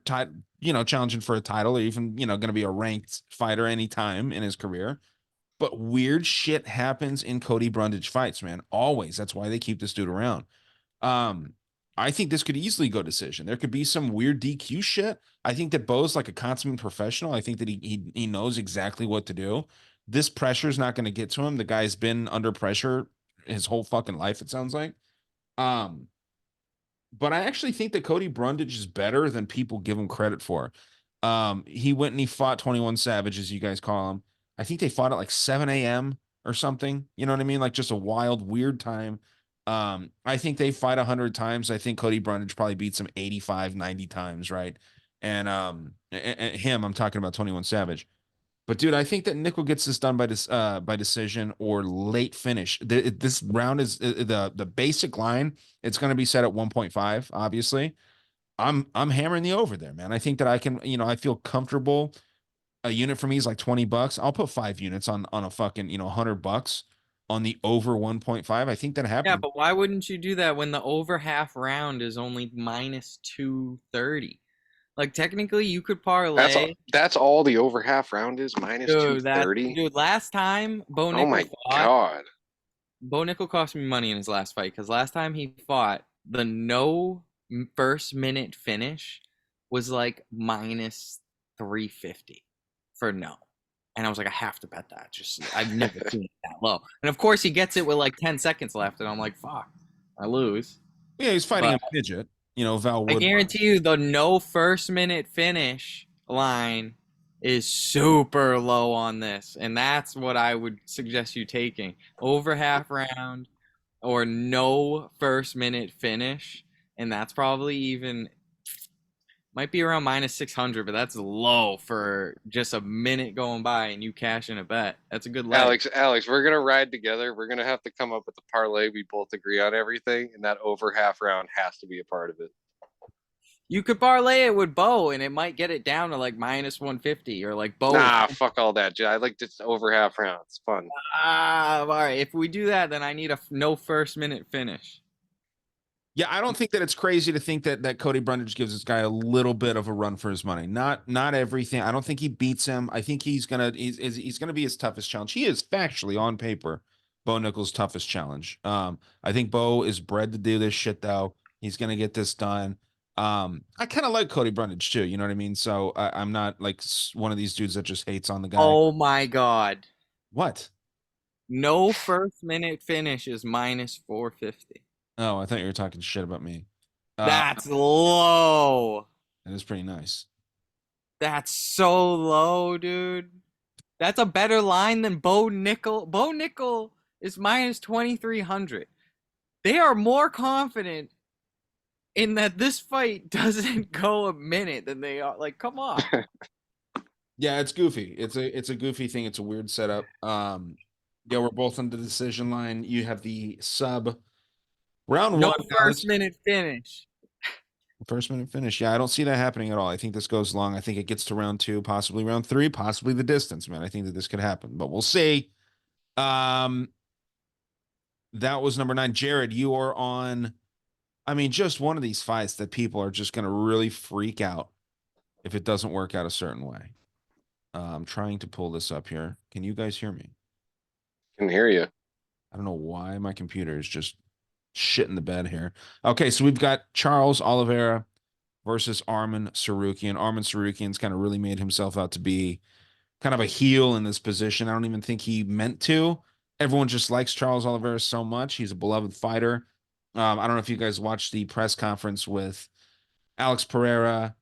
challenging for a title or even going to be a ranked fighter anytime in his career. But weird shit happens in Cody Brundage fights, man. Always. That's why they keep this dude around. I think this could easily go decision. There could be some weird DQ shit. I think that Bo's like a consummate professional. I think that he knows exactly what to do. This pressure is not going to get to him. The guy's been under pressure his whole fucking life, it sounds like. But I actually think that Cody Brundage is better than people give him credit for. He went and he fought 21 Savage, as you guys call him. I think they fought at like 7 a.m. or something. You know what I mean? Like just a wild, weird time. I think they fight 100 times. I think Cody Brundage probably beats him 85, 90 times, right? And him, I'm talking about 21 Savage. But dude, I think that Nickel gets this done by decision or late finish. This round is the basic line. It's going to be set at 1.5, obviously. I'm hammering the over there, man. I think that I can, I feel comfortable. A unit for me is like $20. I'll put 5 units on a fucking, $100 on the over 1.5. I think that happened. Yeah, but why wouldn't you do that when the over half round is only minus 230? Like technically you could parlay. That's all the over half round is, minus 230. Dude, last time Bo Nickel Oh my fought, god. Bo Nickel cost me money in his last fight because last time he fought, the no first minute finish was like minus 350 for no. And I was like, I have to bet that. Just I've never seen it that low. And of course he gets it with like 10 seconds left, and I'm like, fuck, I lose. Yeah, he's fighting But a midget. You know, Val I Woodward. guarantee you the no first minute finish line is super low on this. And that's what I would suggest you taking. Over half round or no first minute finish. And that's probably even might be around minus 600, but that's low for just a minute going by and you cash in a bet. That's a good leg. Alex, we're gonna ride together. We're gonna have to come up with a parlay. We both agree on everything, and that over half round has to be a part of it. You could parlay it with Bo and it might get it down to like minus 150 or like Bo. Nah, fuck all that. I like just over half round. It's fun. All right. If we do that, then I need a no first minute finish. Yeah, I don't think that it's crazy to think that Cody Brundage gives this guy a little bit of a run for his money. Not everything. I don't think he beats him. I think he's gonna be his toughest challenge. He is factually on paper Bo Nichols' toughest challenge. I think Bo is bred to do this shit though. He's gonna get this done. I kind of like Cody Brundage too. You know what I mean? So I'm not like one of these dudes that just hates on the guy. Oh my God. What? No first minute finish is minus 450. Oh, I thought you were talking shit about me. That's low. That is pretty nice. That's so low, dude. That's a better line than Bo Nickel. Bo Nickel is minus 2,300. They are more confident in that this fight doesn't go a minute than they are. Like, come on. Yeah, it's goofy. It's a goofy thing. It's a weird setup. Yeah, we're both on the decision line. You have the sub round No one, Alex. first minute finish. First minute finish. Yeah, I don't see that happening at all. I think this goes long. I think it gets to round two, possibly round three, possibly the distance, man. I think that this could happen, but we'll see. That was number 9. Jared, you are on. I mean, just one of these fights that people are just gonna really freak out if it doesn't work out a certain way. I'm trying to pull this up here. Can you guys hear me? Can hear you. I don't know why my computer is just shit in the bed here. Okay, so we've got Charles Oliveira versus Arman Sarukian. Arman Sarukian's kind of really made himself out to be kind of a heel in this position. I don't even think he meant to. Everyone just likes Charles Oliveira so much. He's a beloved fighter. I don't know if you guys watched the press conference with Alex Pereira,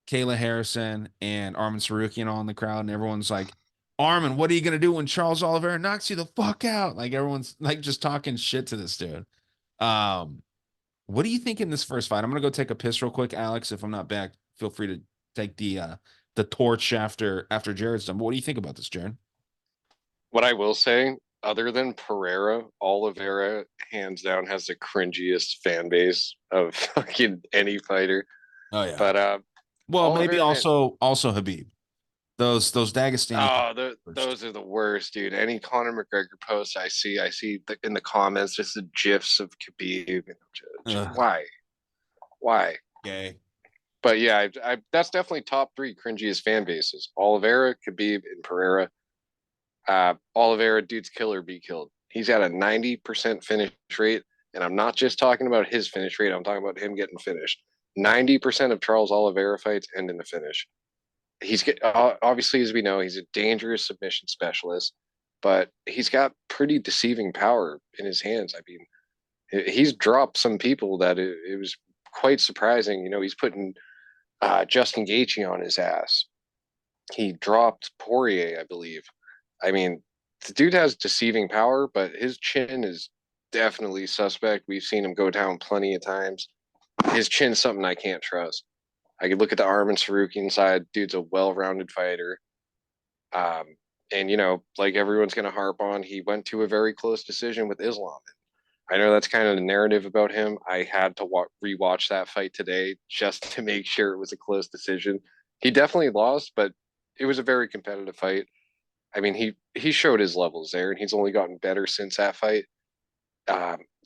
Kayla Harrison, and Arman Sarukian all in the crowd, and everyone's like, Arman, what are you gonna do when Charles Oliveira knocks you the fuck out? Like everyone's like just talking shit to this dude. What do you think in this first fight? I'm gonna go take a piss real quick, Alex. If I'm not back, feel free to take the torch after Jared's done. But what do you think about this, Jared? What I will say, other than Pereira, Oliveira hands down has the cringiest fan base of fucking any fighter. Oh yeah. But Well, maybe Oliveira, also Habib. Those Dagestani. oh, those are the worst, dude. Any Conor McGregor post I see in the comments just the gifs of Khabib. Why? Why? Gay. But yeah, that's definitely top 3 cringiest fan bases: Oliveira, Khabib, and Pereira. Oliveira, dude's kill or be killed. He's at a 90% finish rate, and I'm not just talking about his finish rate. I'm talking about him getting finished. 90% of Charles Oliveira fights end in the finish. He's obviously, as we know, he's a dangerous submission specialist, but he's got pretty deceiving power in his hands. I mean, he's dropped some people that it was quite surprising. You know, he's putting Justin Gaethje on his ass. He dropped Poirier, I believe. I mean, the dude has deceiving power, but his chin is definitely suspect. We've seen him go down plenty of times. His chin's something I can't trust. I could look at the Arman Sarukian side. Dude's a well-rounded fighter. And, you know, like everyone's going to harp on, he went to a very close decision with Islam. I know that's kind of the narrative about him. I had to rewatch that fight today just to make sure it was a close decision. He definitely lost, but it was a very competitive fight. I mean, he showed his levels there, and he's only gotten better since that fight.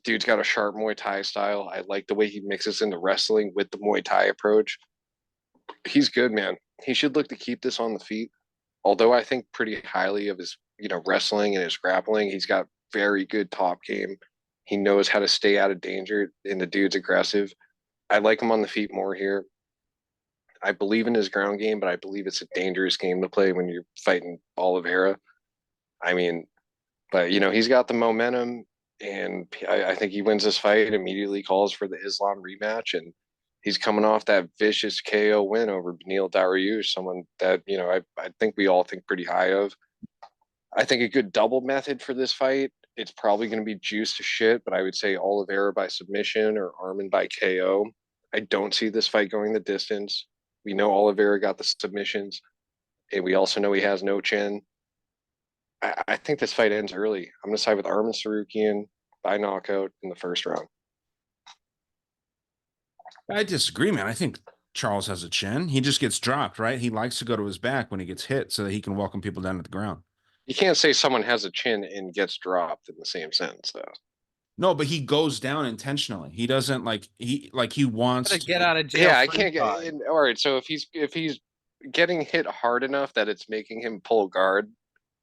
Dude's got a sharp Muay Thai style. I like the way he mixes into wrestling with the Muay Thai approach. He's good, man. He should look to keep this on the feet. Although I think pretty highly of his, you know, wrestling and his grappling. He's got very good top game. He knows how to stay out of danger, and the dude's aggressive. I like him on the feet more here. I believe in his ground game, but I believe it's a dangerous game to play when you're fighting Oliveira. I mean, but he's got the momentum, and I think he wins this fight. Immediately calls for the Islam rematch, and he's coming off that vicious KO win over Beneil Dariush, someone that I think we all think pretty high of. I think a good double method for this fight. It's probably going to be juice to shit, but I would say Oliveira by submission or Arman by KO. I don't see this fight going the distance. We know Oliveira got the submissions, and we also know he has no chin. I think this fight ends early. I'm going to side with Arman Sarukian by knockout in the first round. I disagree, man. I think Charles has a chin. He just gets dropped, right? He likes to go to his back when he gets hit so that he can welcome people down to the ground. You can't say someone has a chin and gets dropped in the same sentence, though. No, but he goes down intentionally. He doesn't he wants To to get out of jail. Yeah, I can't get. All right, so if he's getting hit hard enough that it's making him pull guard.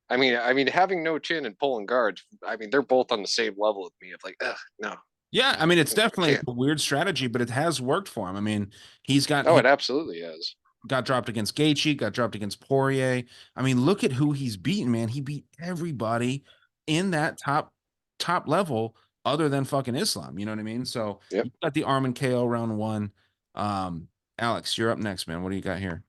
I mean, having no chin and pulling guards. I mean, they're both on the same level with me. Of like, no. Yeah, I mean, it's definitely can't. a weird strategy, but it has worked for him. I mean, he's got Oh, it absolutely is. got dropped against Gaethje, got dropped against Poirier. I mean, look at who he's beaten, man. He beat everybody in that top level other than fucking Islam. You know what I mean? So Yep. you got the Arman KO round one. Alex, you're up next, man. What do you got here?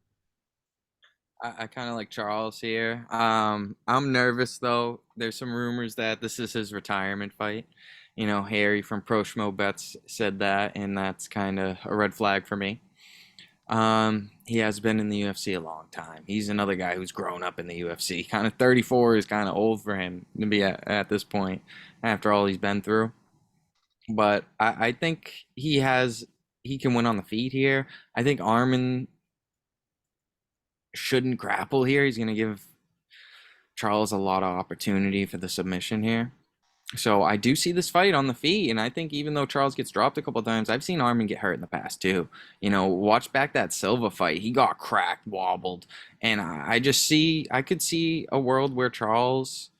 I kind of like Charles here. I'm nervous though. There's some rumors that this is his retirement fight. Harry from Pro Schmo Bets said that, and that's kind of a red flag for me. He has been in the UFC a long time. He's another guy who's grown up in the UFC. Kind of 34 is kind of old for him to be at this point after all he's been through. But I think he can win on the feet here. I think Arman shouldn't grapple here. He's going to give Charles a lot of opportunity for the submission here. So I do see this fight on the feet, and I think even though Charles gets dropped a couple of times, I've seen Arman get hurt in the past too. Watch back that Silva fight. He got cracked, wobbled, and I could see a world where Charles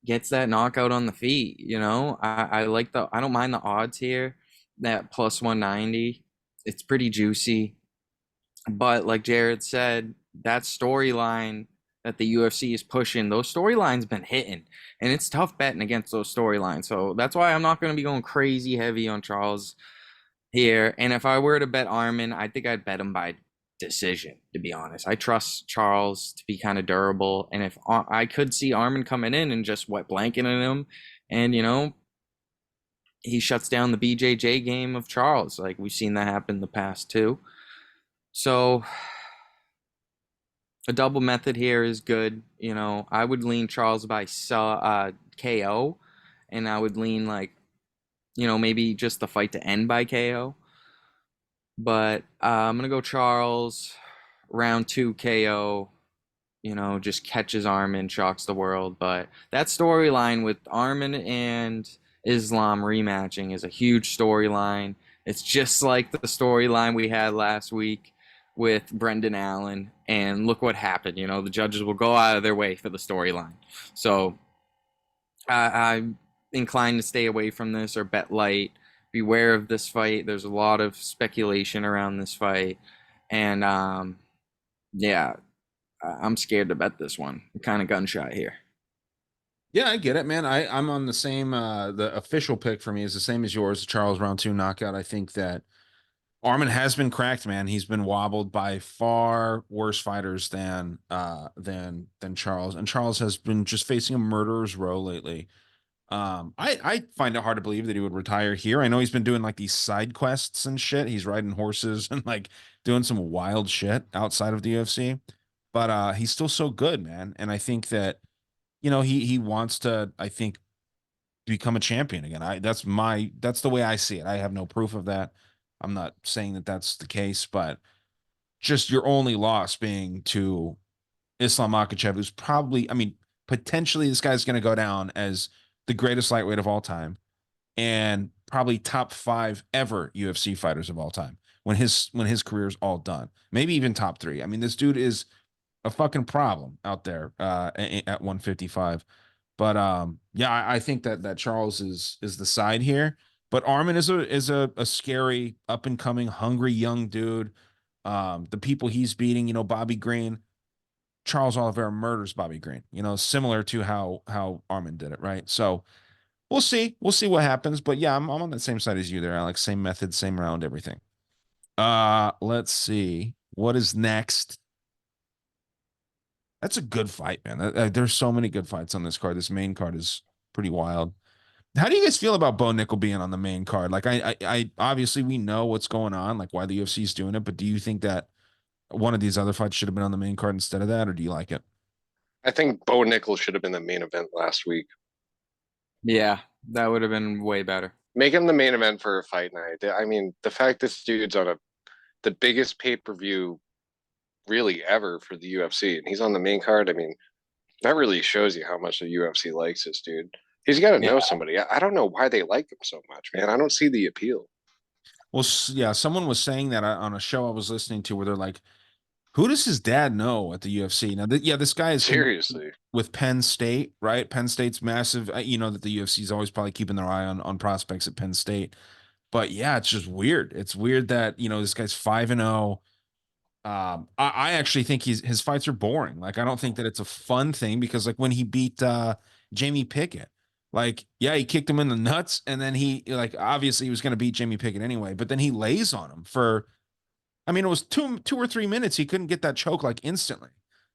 gets that knockout on the feet. I don't mind the odds here. That plus 190, it's pretty juicy. But like Jared said, that storyline that the UFC is pushing, those storylines been hitting, and it's tough betting against those storylines. So that's why I'm not going to be going crazy heavy on Charles here. And if I were to bet Arman, I think I'd bet him by decision, to be honest. I trust Charles to be kind of durable, and if I could see Arman coming in and just wet blanketing him, and he shuts down the BJJ game of Charles. Like we've seen that happen in the past too. So a double method here is good. I would lean Charles by KO, and I would lean maybe just the fight to end by KO. But I'm going to go Charles, round 2 KO, just catches Arman, shocks the world. But that storyline with Arman and Islam rematching is a huge storyline. It's just like the storyline we had last week with Brendan Allen, and look what happened. The judges will go out of their way for the storyline. So I'm inclined to stay away from this or bet light. Beware of this fight. There's a lot of speculation around this fight, and yeah, I'm scared to bet this one. I'm kind of gun shy here. Yeah, I get it, man. I'm on the same. The official pick for me is the same as yours, Charles round 2 knockout. I think that Arman has been cracked, man. He's been wobbled by far worse fighters than Charles, and Charles has been just facing a murderer's row lately. I find it hard to believe that he would retire here. I know he's been doing like these side quests and shit. He's riding horses and like doing some wild shit outside of the UFC, but he's still so good, man. And I think that he wants to, I think, become a champion again. That's the way I see it. I have no proof of that. I'm not saying that that's the case, but just your only loss being to Islam Makhachev, who's probably, I mean, potentially this guy's going to go down as the greatest lightweight of all time and probably top 5 ever UFC fighters of all time when his career's all done. Maybe even top 3. I mean, this dude is a fucking problem out there at 155. But yeah, I think that Charles is the side here. But Armin is a scary up and coming hungry young dude. The people he's beating, Bobby Green, Charles Oliveira murders Bobby Green. Similar to how Armin did it, right? So we'll see. We'll see what happens. But yeah, I'm on the same side as you there, Alex. Same method, same round, everything. Let's see what is next. That's a good fight, man. There's so many good fights on this card. This main card is pretty wild. How do you guys feel about Bo Nickel being on the main card? Like, I obviously we know what's going on, like why the UFC is doing it, but do you think that one of these other fights should have been on the main card instead of that, or do you like it? I think Bo Nickel should have been the main event last week. Yeah, that would have been way better. Make him the main event for a fight night. I mean, the fact this dude's on the biggest pay-per-view really ever for the UFC, and he's on the main card. I mean, that really shows you how much the UFC likes this dude. He's got to Yeah. know somebody. I don't know why they like him so much, man. I don't see the appeal. Well, yeah, someone was saying that on a show I was listening to where they're like, who does his dad know at the UFC? Now, yeah, this guy is Seriously. with Penn State, right? Penn State's massive. That the UFC is always probably keeping their eye on prospects at Penn State. But yeah, it's just weird. It's weird that this guy's 5-0. I actually think his fights are boring. Like I don't think that it's a fun thing because like when he beat Jamie Pickett, like yeah, he kicked him in the nuts, and then he like obviously he was going to beat Jamie Pickett anyway, but then he lays on him for. I mean, it was 2 or 3 minutes. He couldn't get that choke like instantly.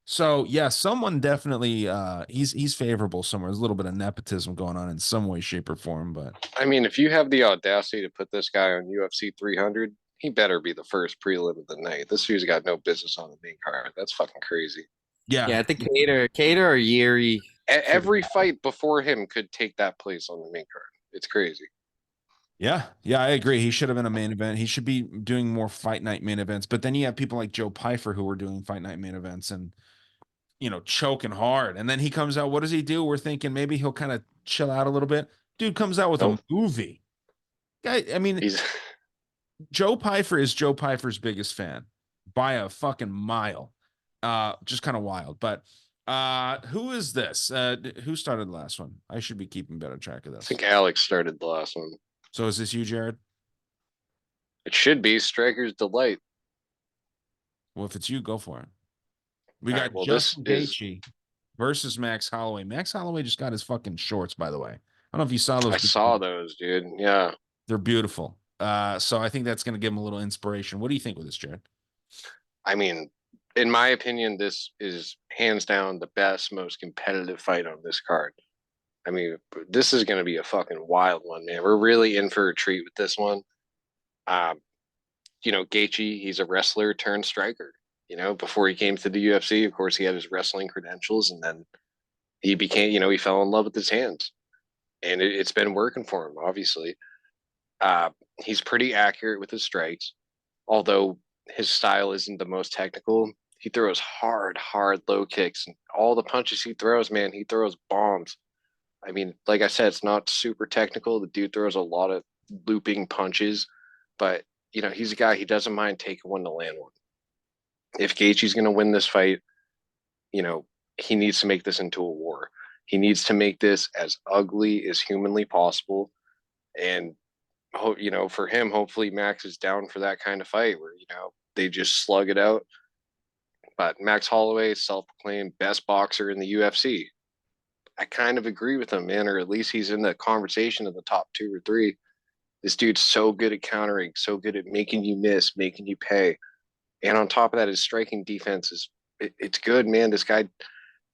So yeah, someone definitely he's favorable somewhere. There's a little bit of nepotism going on in some way, shape, or form. But I mean, if you have the audacity to put this guy on UFC 300, he better be the first prelim of the night. This dude's got no business on the main card. That's fucking crazy. Yeah, yeah, I think Kattar or Yuri. Every fight before him could take that place on the main card. It's crazy. yeah, I agree. He should have been a main event. He should be doing more fight night main events. But then you have people like Joe Pyfer who were doing fight night main events and choking hard. And then he comes out. What does he do? We're thinking maybe he'll kind of chill out a little bit. Dude comes out with Nope. a movie. Guy, I mean, He's Joe Pyfer is Joe Pyfer's biggest fan by a fucking mile. Just kind of wild. But who is this? Who started the last one? I should be keeping better track of I this. think Alex started the last one. So is this you, Jared? It should be Striker's Delight. Well, if it's you, go for it. We All got right, well, Justin this is Gaethje versus Max Holloway. Max Holloway just got his fucking shorts, by the way. I don't know if you saw those. I saw those, dude. Yeah. They're beautiful. So I think that's going to give him a little inspiration. What do you think with this, Jared? I mean, in my opinion, this is hands down the best, most competitive fight on this card. I mean, this is going to be a fucking wild one, man. We're really in for a treat with this one. Um, Gaethje, he's a wrestler turned striker. Before he came to the UFC, of course, he had his wrestling credentials, and then he became, he fell in love with his hands, and it's been working for him, obviously. Uh, he's pretty accurate with his strikes, although his style isn't the most technical. He throws hard, low kicks, and all the punches he throws, man, he throws bombs. I mean, like I said, it's not super technical. The dude throws a lot of looping punches, but he's a guy, he doesn't mind taking one to land one. If Gaethje's going to win this fight, he needs to make this into a war. He needs to make this as ugly as humanly possible. And, for him, hopefully Max is down for that kind of fight where, they just slug it out. But Max Holloway, self-proclaimed best boxer in the UFC. I kind of agree with him, man, or at least he's in the conversation of the top 2 or 3. This dude's so good at countering, so good at making you miss, making you pay. And on top of that, his striking defense it's good, man. This guy,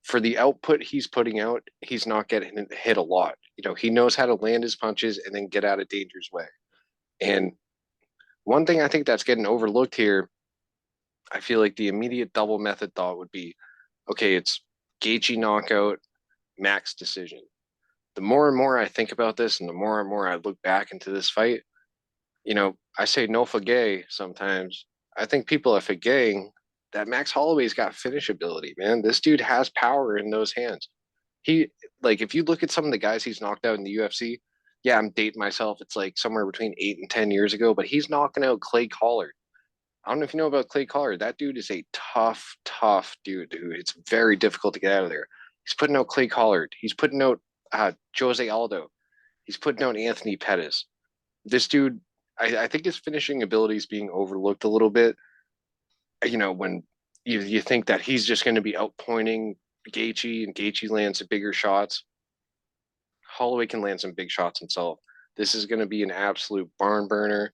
for the output he's putting out, he's not getting hit a lot. He knows how to land his punches and then get out of danger's way. And one thing I think that's getting overlooked here, I feel like the immediate double method thought would be, okay, it's Gaethje knockout, Max decision. The more and more I think about this and the more and more I look back into this fight, I say no forget sometimes. I think people are forgetting that Max Holloway's got finish ability, man. This dude has power in those hands. If you look at some of the guys he's knocked out in the UFC, yeah, I'm dating myself. It's like somewhere between 8 and 10 years ago, but he's knocking out Clay Collard. I don't know if you know about Clay Collard. That dude is a tough dude. It's very difficult to get out of there. He's putting out Clay Collard. He's putting out Jose Aldo. He's putting out Anthony Pettis. This dude, I think his finishing ability is being overlooked a little bit. When you think that he's just going to be outpointing Gaethje and Gaethje lands bigger shots, Holloway can land some big shots himself. This is going to be an absolute barn burner.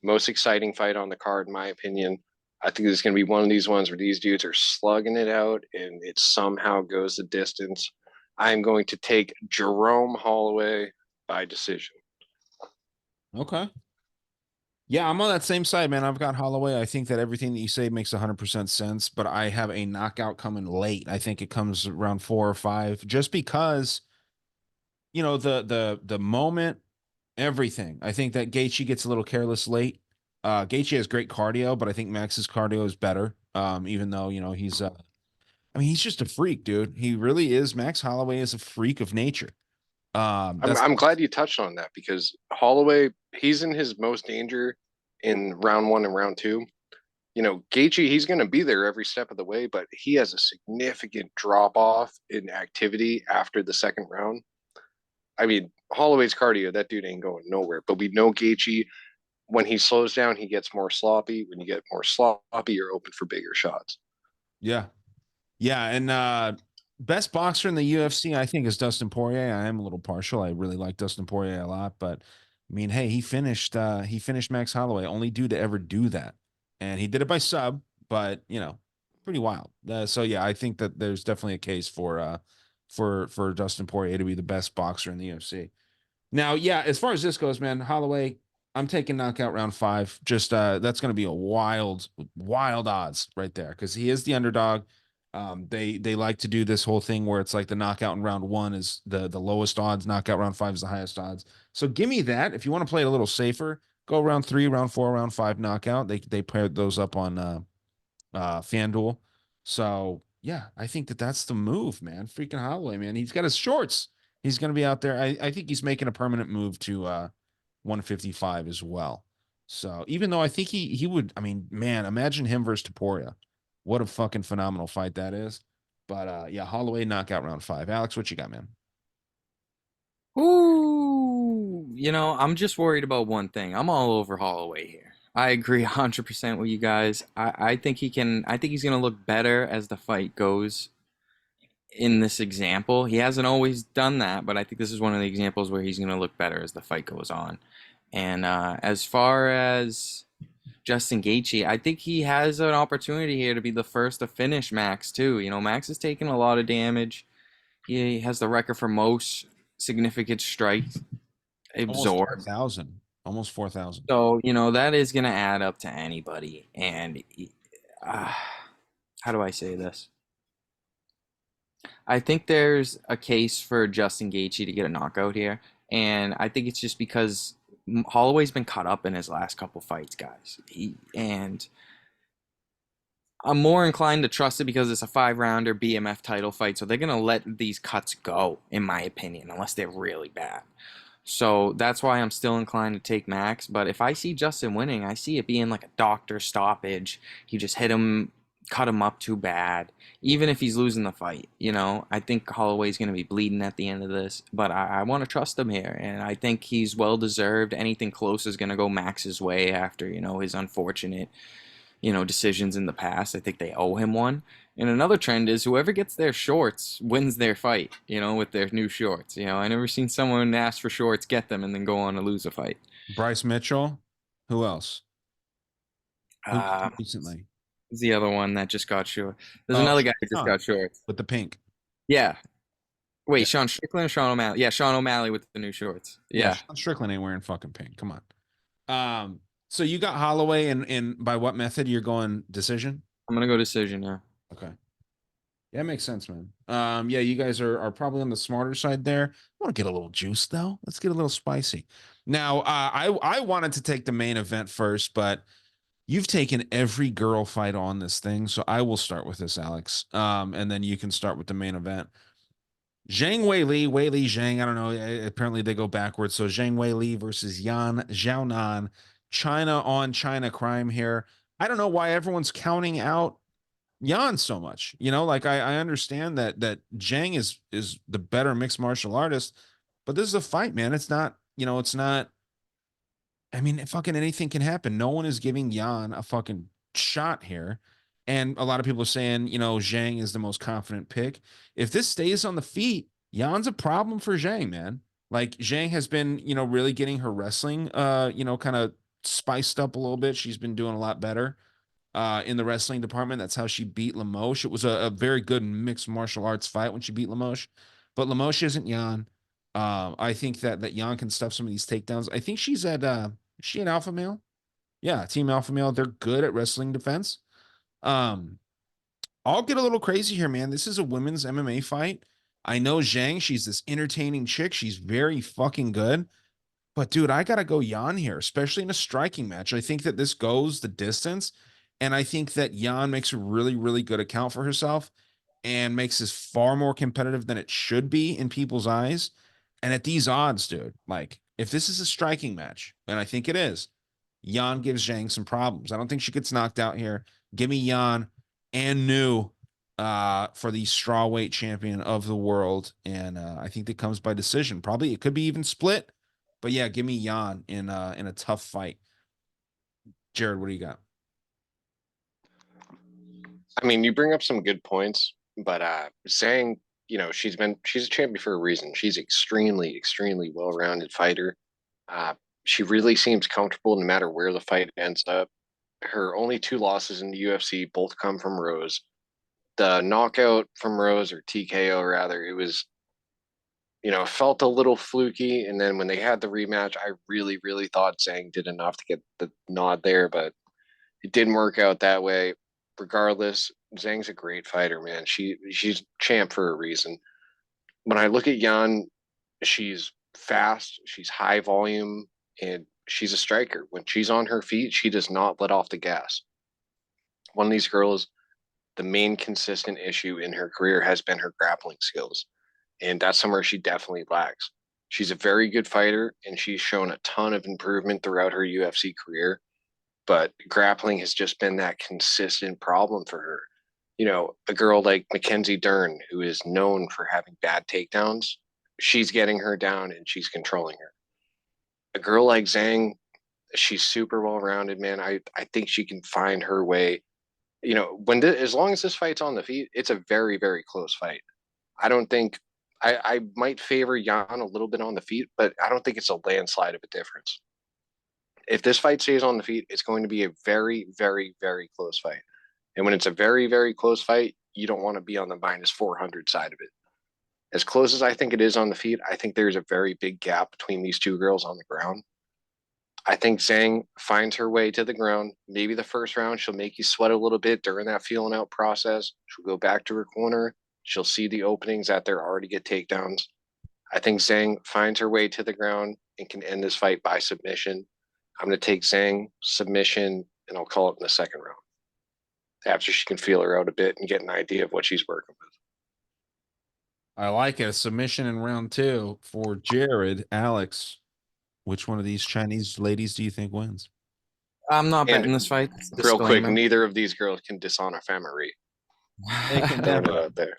Most exciting fight on the card, in my opinion. I think it's going to be one of these ones where these dudes are slugging it out and it somehow goes the distance. I'm going to take Jerome Holloway by decision. Okay. Yeah, I'm on that same side, man. I've got Holloway. I think that everything that you say makes 100% sense, but I have a knockout coming late. I think it comes around 4 or 5, just because, the moment, everything. I think that Gaethje gets a little careless late. Gaethje has great cardio, but I think Max's cardio is better. Even though, he's he's just a freak, dude. He really is. Max Holloway is a freak of nature. I'm glad you touched on that because Holloway, he's in his most danger in round 1 and round 2. Gaethje, he's going to be there every step of the way, but he has a significant drop off in activity after the second round. I mean, Holloway's cardio, that dude ain't going nowhere. But we know Gaethje, when he slows down, he gets more sloppy. When you get more sloppy, you're open for bigger shots. Yeah. Yeah, and best boxer in the UFC, I think, is Dustin Poirier. I am a little partial. I really like Dustin Poirier a lot, but I mean, hey, he finished Max Holloway, only dude to ever do that. And he did it by sub, but pretty wild. So yeah, I think that there's definitely a case for Dustin Poirier to be the best boxer in the UFC. Now, yeah, as far as this goes, man, Holloway, I'm taking knockout round 5. Just that's going to be a wild odds right there because he is the underdog. They like to do this whole thing where it's like the knockout in round 1 is the lowest odds, knockout round 5 is the highest odds. So give me that. If you want to play it a little safer, go round 3, round 4, round 5 knockout. They paired those up on FanDuel. So yeah, I think that's the move, man. Freaking Holloway, man. He's got his shorts. He's going to be out there. I think he's making a permanent move to 155 as well. So even though I think he would, I mean, man, imagine him versus Taporia. What a fucking phenomenal fight that is. But yeah, Holloway knockout round 5. Alex, what you got, man? Ooh, I'm just worried about one thing. I'm all over Holloway here. I agree 100% with you guys. I think I think he's going to look better as the fight goes in this example. He hasn't always done that, but I think this is one of the examples where he's going to look better as the fight goes on. And as far as Justin Gaethje, I think he has an opportunity here to be the first to finish Max too. Max has taken a lot of damage. He has the record for most significant strikes absorbed. Almost 4,000. So, that is going to add up to anybody. And how do I say this? I think there's a case for Justin Gaethje to get a knockout here. And I think it's just because Holloway's been caught up in his last couple fights, guys. And I'm more inclined to trust it because it's a 5-rounder BMF title fight. So they're going to let these cuts go, in my opinion, unless they're really bad. So that's why I'm still inclined to take Max. But if I see Justin winning, I see it being like a doctor stoppage. He just hit him, cut him up too bad. Even if he's losing the fight, I think Holloway's going to be bleeding at the end of this. But I want to trust him here. And I think he's well-deserved. Anything close is going to go Max's way after, his unfortunate decisions in the past. I think they owe him one. And another trend is whoever gets their shorts wins their fight, with their new shorts. I never seen someone ask for shorts, get them, and then go on to lose a fight. Bryce Mitchell. Who else? Recently? The other one that just got short. There's another guy who just got shorts. With the pink. Yeah. Wait, yeah. Sean Strickland or Sean O'Malley? Yeah, Sean O'Malley with the new shorts. Yeah. Sean Strickland ain't wearing fucking pink. Come on. So you got Holloway, and by what method you're going decision? I'm gonna go decision, yeah. Okay. Yeah, it makes sense, man. Yeah, you guys are probably on the smarter side there. I want to get a little juice though. Let's get a little spicy. Now, I wanted to take the main event first, but you've taken every girl fight on this thing, so I will start with this, Alex. And then you can start with the main event. Zhang Weili Zhang, I don't know. Apparently they go backwards. So Zhang Weili versus Yan Xiaonan. China on China crime here. I don't know why everyone's counting out Yan so much. You know, like I understand that Zhang is the better mixed martial artist, but this is a fight, man. It's not, it's not. I mean, fucking anything can happen. No one is giving Yan a fucking shot here. And a lot of people are saying, Zhang is the most confident pick. If this stays on the feet, Yan's a problem for Zhang, man. Like Zhang has been, really getting her wrestling, kind of spiced up a little bit. She's been doing a lot better in the wrestling department. That's how she beat Limoges. It was a very good mixed martial arts fight when she beat Limoges, but Limoges isn't Yan. I think that Yan can stuff some of these takedowns. I think she's at is she an alpha male? Yeah, team alpha male. They're good at wrestling defense. Um, I'll get a little crazy here, man. This is a women's MMA fight. I know Zhang, she's this entertaining chick. She's very fucking good. But dude, I gotta go Yan here, especially in a striking match. I think that this goes the distance, and I think that Yan makes a really, really good account for herself and makes this far more competitive than it should be in people's eyes. And at these odds, dude, like if this is a striking match, and I think it is, Yan gives Zhang some problems. I don't think she gets knocked out here. Give me Yan and New for the strawweight champion of the world, and I think that comes by decision. Probably it could be even split, but yeah, give me Yan in a tough fight. Jared, what do you got? I mean, you bring up some good points, but Zhang, she's a champion for a reason. She's extremely, extremely well-rounded fighter. Uh, she really seems comfortable no matter where the fight ends up. Her only two losses in the UFC both come from Rose. The knockout from Rose, or TKO rather, it was, felt a little fluky. And then when they had the rematch, I really, really thought Zhang did enough to get the nod there, but it didn't work out that way. Regardless, Zhang's a great fighter, man. She's champ for a reason. When I look at Yan, she's fast, she's high volume, and she's a striker. When she's on her feet, she does not let off the gas. One of these girls, the main consistent issue in her career has been her grappling skills, and that's somewhere she definitely lacks. She's a very good fighter, and she's shown a ton of improvement throughout her UFC career, but grappling has just been that consistent problem for her. A girl like Mackenzie Dern, who is known for having bad takedowns, she's getting her down and she's controlling her. A girl like Zhang, she's super well rounded, man. I think she can find her way. As long as this fight's on the feet, it's a very, very close fight. I don't think I might favor Yan a little bit on the feet, but I don't think it's a landslide of a difference. If this fight stays on the feet, it's going to be a very, very, very close fight. And when it's a very, very close fight, you don't want to be on the minus 400 side of it. As close as I think it is on the feet, I think there's a very big gap between these two girls on the ground. I think Zhang finds her way to the ground. Maybe the first round, she'll make you sweat a little bit during that feeling out process. She'll go back to her corner. She'll see the openings that there are to get takedowns. I think Zhang finds her way to the ground and can end this fight by submission. I'm going to take Zhang submission, and I'll call it in the second round after she can feel her out a bit and get an idea of what she's working with. I like it. A submission in round 2 for Jared. Alex, which one of these Chinese ladies do you think wins? I'm not And betting this fight. real quick, Disclaimer. neither of these girls can dishonor Famery. They can Throwing it never, out there.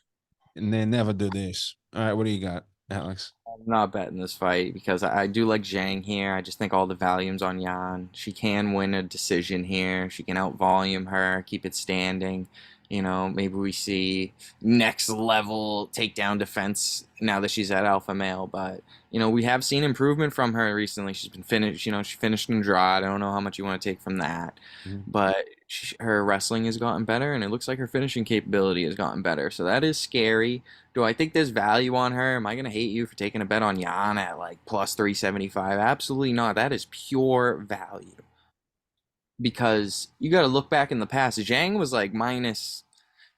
and they never do this. All right, what do you got, Alex? I'm not betting this fight because I do like Zhang here. I just think all the volume's on Yan. She can win a decision here. She can out volume her, keep it standing. Maybe we see next level takedown defense now that she's at alpha male. But we have seen improvement from her recently. She's been finished. She finished in draw. I don't know how much you want to take from that, but her wrestling has gotten better, and it looks like her finishing capability has gotten better. So that is scary. Do I think there's value on her? Am I gonna hate you for taking a bet on Yan at like plus 375? Absolutely not. That is pure value. Because you got to look back in the past. Zhang was like minus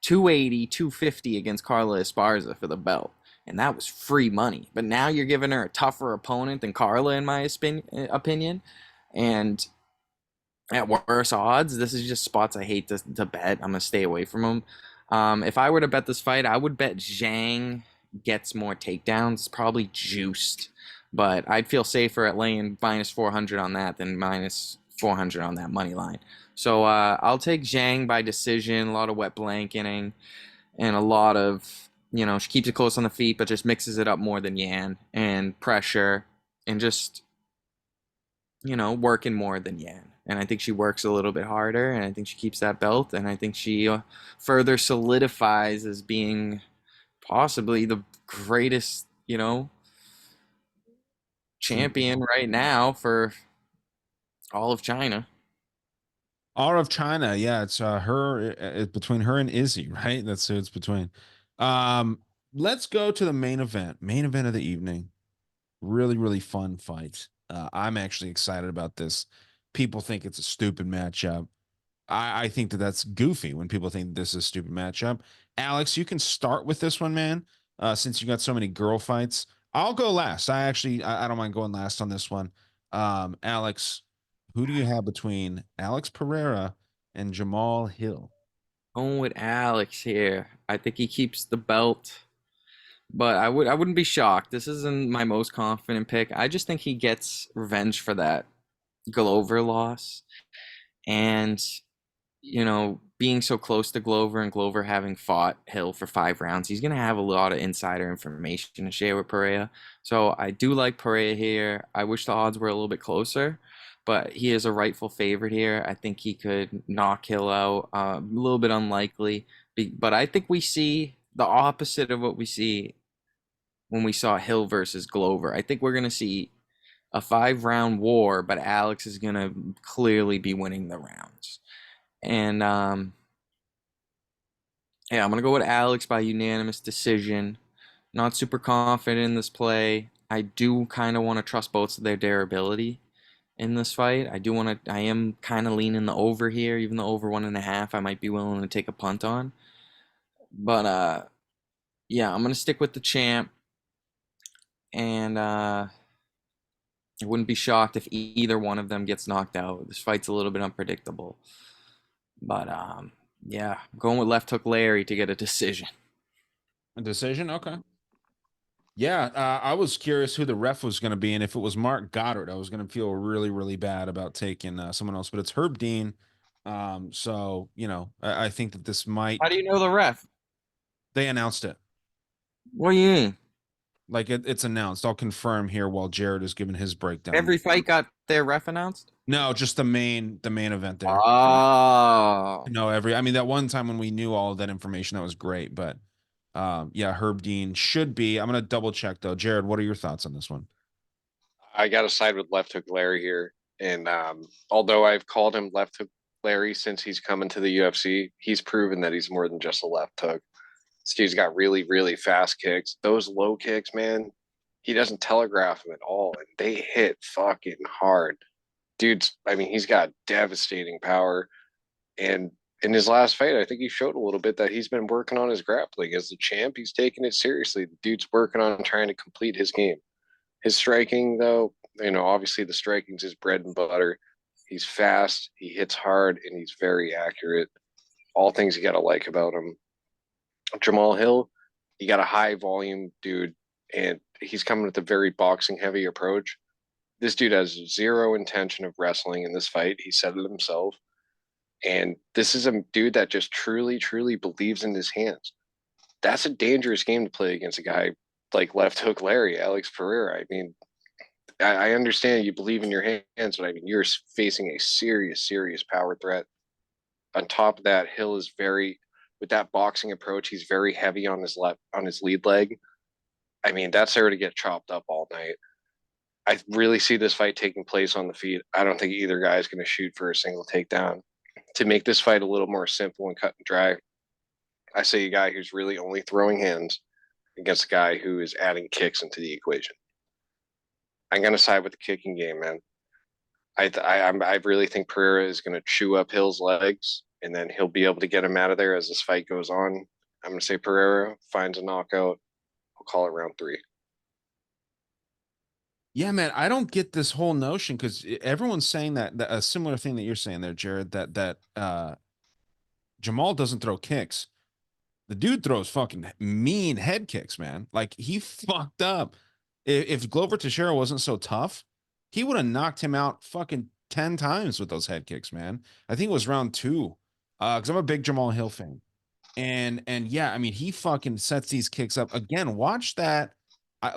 280, 250 against Carla Esparza for the belt. And that was free money. But now you're giving her a tougher opponent than Carla, in my opinion. And at worse odds, this is just spots I hate to bet. I'm going to stay away from them. If I were to bet this fight, I would bet Zhang gets more takedowns, probably juiced. But I'd feel safer at laying minus 400 on that than minus 400 on that money line. So I'll take Zhang by decision. A lot of wet blanketing and a lot of, she keeps it close on the feet, but just mixes it up more than Yan, and pressure, and just, working more than Yan. And I think she works a little bit harder, and I think she keeps that belt, and I think she further solidifies as being possibly the greatest, champion right now for all of China. All of China, yeah, it's it's between her and Izzy, right? That's who it's between. Let's go to the main event. Main event of the evening. Really, really fun fight. I'm actually excited about this. People think it's a stupid matchup. I think that that's goofy when people think this is a stupid matchup. Alex, you can start with this one, man. Since you got so many girl fights, I'll go last. I don't mind going last on this one. Alex, who do you have between Alex Pereira and Jamal Hill? Going with Alex here. I think he keeps the belt, but I wouldn't be shocked. This isn't my most confident pick. I just think he gets revenge for that Glover loss, and being so close to Glover, and Glover having fought Hill for 5 rounds, he's gonna have a lot of insider information to share with Pereira. So I do like Pereira here. I wish the odds were a little bit closer, but he is a rightful favorite here. I think he could knock Hill out. A little bit unlikely, but I think we see the opposite of what we see when we saw Hill versus Glover. I think we're gonna see a 5-round war, but Alex is gonna clearly be winning the rounds. And yeah, I'm gonna go with Alex by unanimous decision. Not super confident in this play. I do kind of want to trust both of their durability in this fight. I am kind of leaning the over here, even though over 1.5, I might be willing to take a punt on. But yeah, I'm gonna stick with the champ, and I wouldn't be shocked if either one of them gets knocked out. This fight's a little bit unpredictable, but yeah, I'm going with left hook Larry to get a decision. A decision? Okay. Yeah, I was curious who the ref was going to be, and if it was Mark Goddard, I was going to feel really, really bad about taking someone else. But it's Herb Dean, so I think that this might. How do you know the ref? They announced it, What do you mean? like it's announced. I'll confirm here while Jared is giving his breakdown. Every fight got their ref announced? No, just the main event there. Oh. No, I mean that one time when we knew all of that information, that was great. But yeah, Herb Dean should be. I'm gonna double check though. Jared, what are your thoughts on this one? I got to side with left hook Larry here. And although I've called him left hook Larry since he's coming to the UFC, he's proven that he's more than just a left hook. This dude's got really, really fast kicks. Those low kicks, man, he doesn't telegraph them at all. And they hit fucking hard. I mean, he's got devastating power. And in his last fight, I think he showed a little bit that he's been working on his grappling. As the champ, he's taking it seriously. The dude's working on trying to complete his game. His striking, though, obviously the striking's his bread and butter. He's fast, he hits hard, and he's very accurate. All things you got to like about him. Jamal Hill, you got a high volume dude, and he's coming with a very boxing heavy approach. This dude has zero intention of wrestling in this fight. He said it himself. And this is a dude that just truly, truly believes in his hands. That's a dangerous game to play against a guy like left hook Larry, Alex Pereira. I mean, I understand you believe in your hands, but I mean, you're facing a serious, serious power threat. On top of that, Hill is with that boxing approach, he's very heavy on his lead leg. I mean, that's there to get chopped up all night. I really see this fight taking place on the feet. I don't think either guy is going to shoot for a single takedown. To make this fight a little more simple and cut and dry, I say a guy who's really only throwing hands against a guy who is adding kicks into the equation. I'm going to side with the kicking game, man. I really think Pereira is going to chew up Hill's legs, and then he'll be able to get him out of there as this fight goes on. I'm going to say Pereira finds a knockout. I'll call it round 3. Yeah, man, I don't get this whole notion because everyone's saying that a similar thing that you're saying there, Jared. That Jamal doesn't throw kicks. The dude throws fucking mean head kicks, man. Like he fucked up. If Glover Teixeira wasn't so tough, he would have knocked him out fucking 10 times with those head kicks, man. I think it was round 2. Because I'm a big Jamal Hill fan. And yeah, I mean, he fucking sets these kicks up. Again, watch that.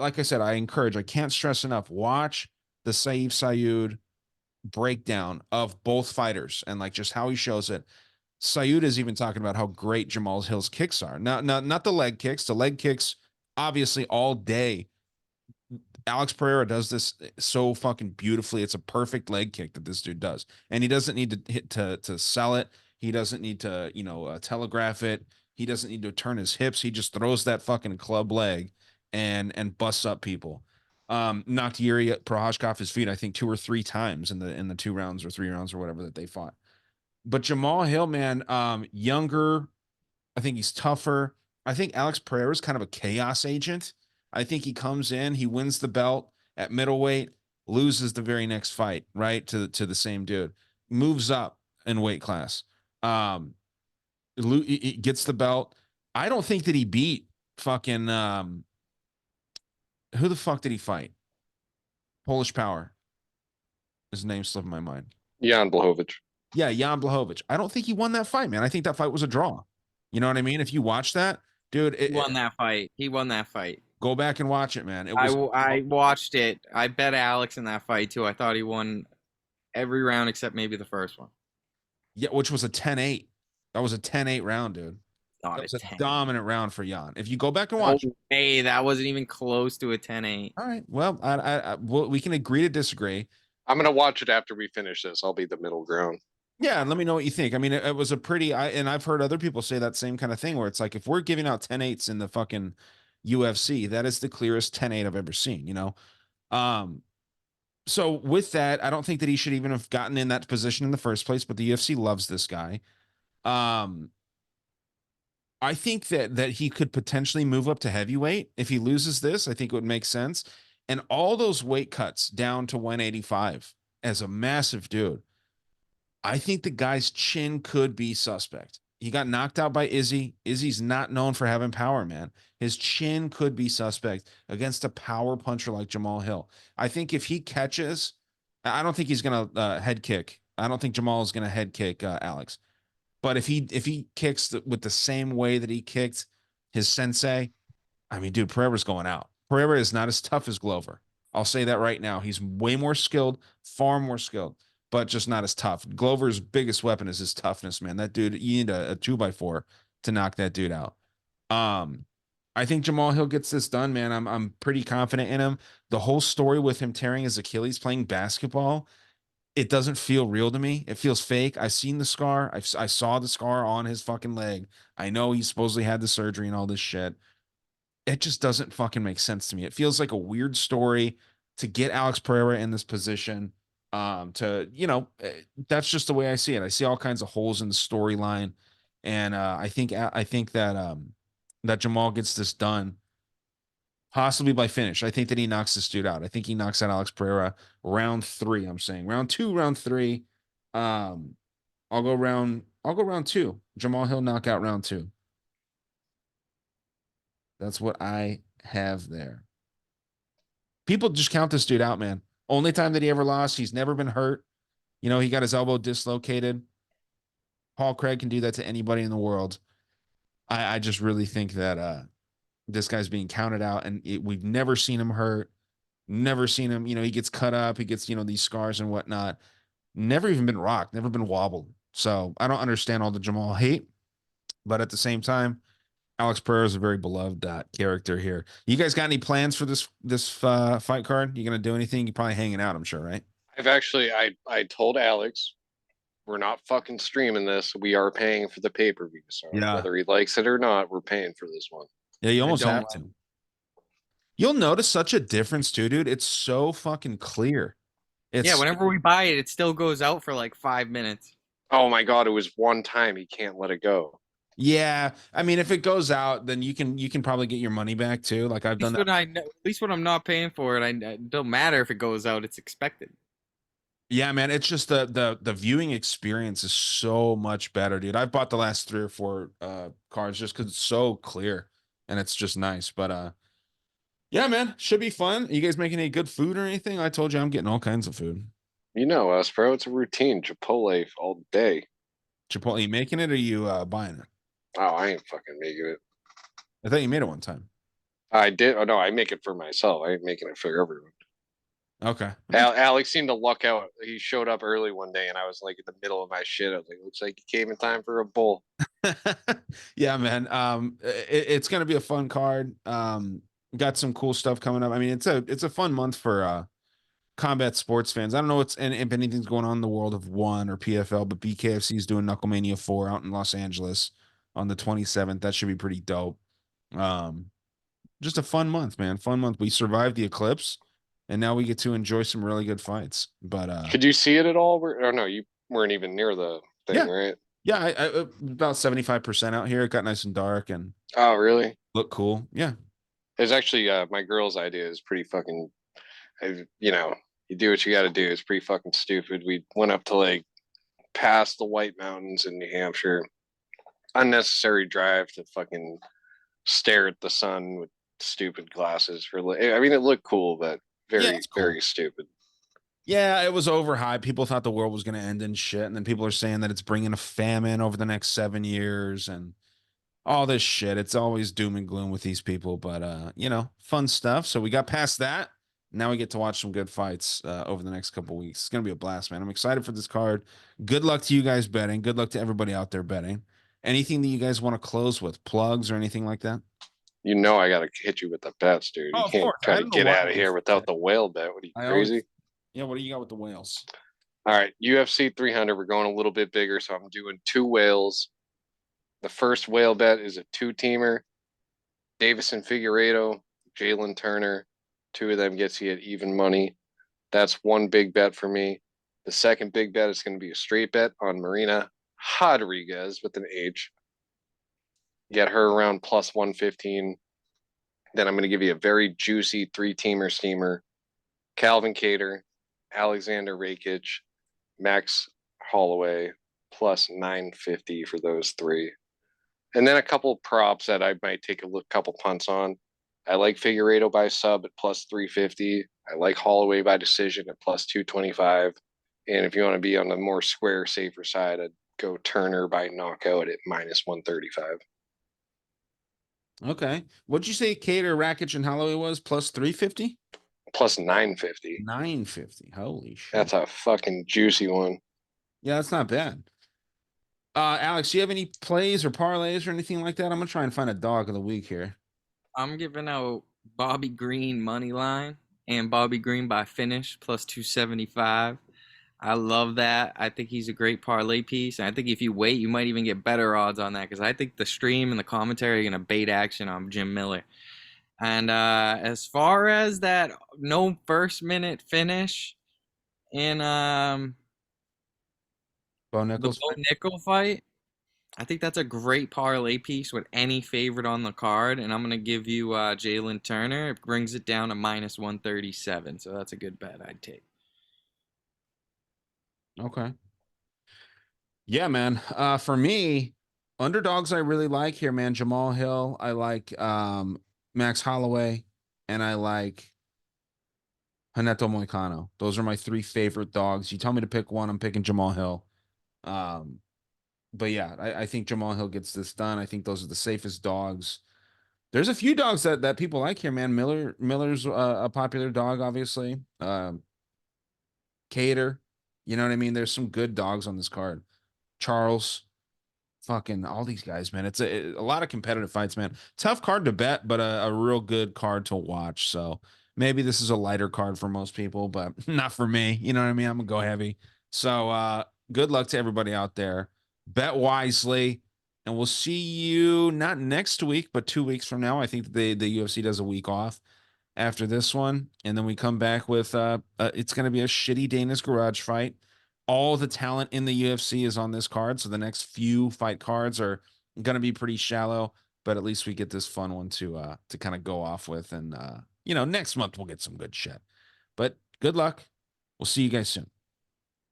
Like I said, I can't stress enough, watch the Saif Sayud breakdown of both fighters and like just how he shows it. Sayud is even talking about how great Jamal Hill's kicks are. Not the leg kicks. The leg kicks, obviously, all day. Alex Pereira does this so fucking beautifully. It's a perfect leg kick that this dude does, and he doesn't need to hit to sell it. He doesn't need to, telegraph it. He doesn't need to turn his hips. He just throws that fucking club leg and busts up people. Knocked Yuri Prohashka off his feet, I think 2 or 3 times in the 2 rounds or 3 rounds or whatever that they fought. But Jamal Hill, man, younger. I think he's tougher. I think Alex Pereira is kind of a chaos agent. I think he comes in, he wins the belt at middleweight, loses the very next fight, right? To the same dude. Moves up in weight class. He gets the belt. I don't think that he beat fucking who the fuck did he fight? Polish Power. His name slipped my mind. Jan Blachowicz. Yeah, Jan Blachowicz. I don't think he won that fight, man. I think that fight was a draw. You know what I mean? If you watch that, dude, He won that fight. He won that fight. Go back and watch it, man. It was. I watched it. I bet Alex in that fight too. I thought he won every round except maybe the first one. Yeah, which was a 10-8. That was a 10-8 round, dude. Not That was a a 10. dominant round for Jan. If you go back and watch. Hey, that wasn't even close to a 10-8. All right. Well, we can agree to disagree. I'm gonna watch it after we finish this. I'll be the middle ground. Yeah, and let me know what you think. I mean, it was a pretty. And I've heard other people say that same kind of thing where it's like if we're giving out 10-8s in the fucking UFC, that is the clearest 10-8 I've ever seen. So with that, I don't think that he should even have gotten in that position in the first place. But the UFC loves this guy. I think that he could potentially move up to heavyweight if he loses this. I think it would make sense. And all those weight cuts down to 185 as a massive dude. I think the guy's chin could be suspect. He got knocked out by Izzy. Izzy's not known for having power, man. His chin could be suspect against a power puncher like Jamal Hill. I think if he catches, I don't think he's going to head kick. I don't think Jamal is going to head kick Alex. But if he kicks with the same way that he kicked his sensei, I mean, dude, Pereira's going out. Pereira is not as tough as Glover. I'll say that right now. He's way more skilled, far more skilled, but just not as tough. Glover's biggest weapon is his toughness, man. That dude, you need a 2x4 to knock that dude out. I think Jamal Hill gets this done, man. I'm pretty confident in him. The whole story with him tearing his Achilles playing basketball, it doesn't feel real to me. It feels fake. I've seen the scar. I saw the scar on his fucking leg. I know he supposedly had the surgery and all this shit. It just doesn't fucking make sense to me. It feels like a weird story to get Alex Pereira in this position. That's just the way I see it. I see all kinds of holes in the storyline, and I think that Jamal gets this done possibly by finish. I think that he knocks this dude out. I think he knocks out Alex Pereira round 3. I'm saying round 2, round 3. I'll go round 2. Jamal Hill knockout round 2. That's what I have there. People just count this dude out, man. Only time that he ever lost, he's never been hurt. He got his elbow dislocated. Paul Craig can do that to anybody in the world. I just really think that this guy's being counted out, and we've never seen him hurt. Never seen him. He gets cut up. He gets, these scars and whatnot. Never even been rocked. Never been wobbled. So I don't understand all the Jamal hate. But at the same time, Alex Pereira is a very beloved character here. You guys got any plans for this fight card? You gonna do anything? You're probably hanging out, I'm sure, right? I told Alex we're not fucking streaming this. We are paying for the pay-per-view. So Yeah. whether he likes it or not, we're paying for this one. Yeah, you almost don't have to. You'll notice such a difference too, dude. It's so fucking clear. Yeah, whenever we buy it, it still goes out for like 5 minutes. Oh my god, it was one time. He can't let it go. Yeah, I mean, if it goes out, then you can probably get your money back too. Like I've done that. At least when I'm not paying for it, it don't matter if it goes out. It's expected. Yeah, man, it's just the viewing experience is so much better, dude. I've bought the last 3 or 4 cards just because it's so clear and it's just nice. But yeah, man, should be fun. Are you guys making any good food or anything? I told you I'm getting all kinds of food. You know us, bro. It's a routine. Chipotle all day. Chipotle, you making it or you buying it? Oh, I ain't fucking making it. I thought you made it one time. I did. Oh no, I make it for myself. I ain't making it for everyone. Okay. Alex seemed to luck out. He showed up early one day, and I was like in the middle of my shit. I was like, "Looks like you came in time for a bowl." Yeah, man. It's gonna be a fun card. Got some cool stuff coming up. I mean, it's a fun month for combat sports fans. I don't know what's and if anything's going on in the world of one or PFL, but BKFC is doing Knucklemania 4 out in Los Angeles on the 27th. That should be pretty dope. Um, just a fun month, man. Fun month. We survived the eclipse, and now we get to enjoy some really good fights. But Could you see it at all? Oh no, you weren't even near the thing, yeah, right? yeah. I about 75% out here. It got nice and dark and Oh, really? looked cool. Yeah. It's actually my girl's idea is pretty fucking. You know, you do what you got to do. It's pretty fucking stupid. We went up to like past the White Mountains in New Hampshire. Unnecessary drive to fucking stare at the sun with stupid glasses for. I mean, it looked cool, but Yeah, very it's cool. very stupid. Yeah, it was overhyped. People thought the world was going to end and shit. And then people are saying that it's bringing a famine over the next 7 years and all this shit. It's always doom and gloom with these people, but fun stuff. So we got past that. Now we get to watch some good fights over the next couple weeks. It's going to be a blast, man. I'm excited for this card. Good luck to you guys betting. Good luck to everybody out there betting. Anything that you guys want to close with, plugs or anything like that? You know, I got to hit you with the bets, dude. Oh, You of can't course. try I to don't know get why. out of here without the whale bet. What are you I crazy? always, yeah. What do you got with the whales? All right, UFC 300. We're going a little bit bigger, so I'm doing two whales. The first whale bet is a two-teamer. Deiveson Figueiredo, Jalin Turner. Two of them gets you at even money. That's one big bet for me. The second big bet is going to be a straight bet on Marina Rodriguez with an H. Get her around plus 115. Then I'm going to give you a very juicy three-teamer steamer. Calvin Kattar, Aleksander Rakic, Max Holloway, plus 950 for those three. And then a couple props that I might take a couple punts on. I like Figueiredo by sub at plus 350. I like Holloway by decision at plus 225. And if you want to be on the more square, safer side, I'd go Turner by knockout at minus 135. Okay. What'd you say Cater, Rakic, and Holloway was? Plus 350? Plus 950. 950. Holy shit. That's a fucking juicy one. Yeah, that's not bad. Alex, do you have any plays or parlays or anything like that? I'm gonna try and find a dog of the week here. I'm giving out Bobby Green money line and Bobby Green by finish plus 275. I love that. I think he's a great parlay piece. And I think if you wait, you might even get better odds on that because I think the stream and the commentary are going to bait action on Jim Miller. And as far as that no first minute finish in Bo the Nichols. Bo Nickel fight, I think that's a great parlay piece with any favorite on the card. And I'm going to give you Jalin Turner. It brings it down to minus 137. So that's a good bet I'd take. Okay. Yeah, man. For me, underdogs I really like here, man. Jamal Hill. I like Max Holloway, and I like Haneto Moicano. Those are my three favorite dogs. You tell me to pick one, I'm picking Jamal Hill. Um, but yeah, I think Jamal Hill gets this done. I think those are the safest dogs. There's a few dogs that people like here, man. Miller's a popular dog, obviously. Cater, you know what I mean? There's some good dogs on this card. Charles, fucking all these guys, man. It's a lot of competitive fights, man. Tough card to bet, but a real good card to watch. So maybe this is a lighter card for most people, but not for me. You know what I mean? I'm gonna go heavy. So good luck to everybody out there. Bet wisely, and we'll see you not next week, but 2 weeks from now. I think the UFC does a week off after this one, and then we come back with it's going to be a shitty Dana's garage fight. All the talent in the UFC is on this card, so the next few fight cards are going to be pretty shallow, but at least we get this fun one to kind of go off with, and next month we'll get some good shit. But good luck. We'll see you guys soon.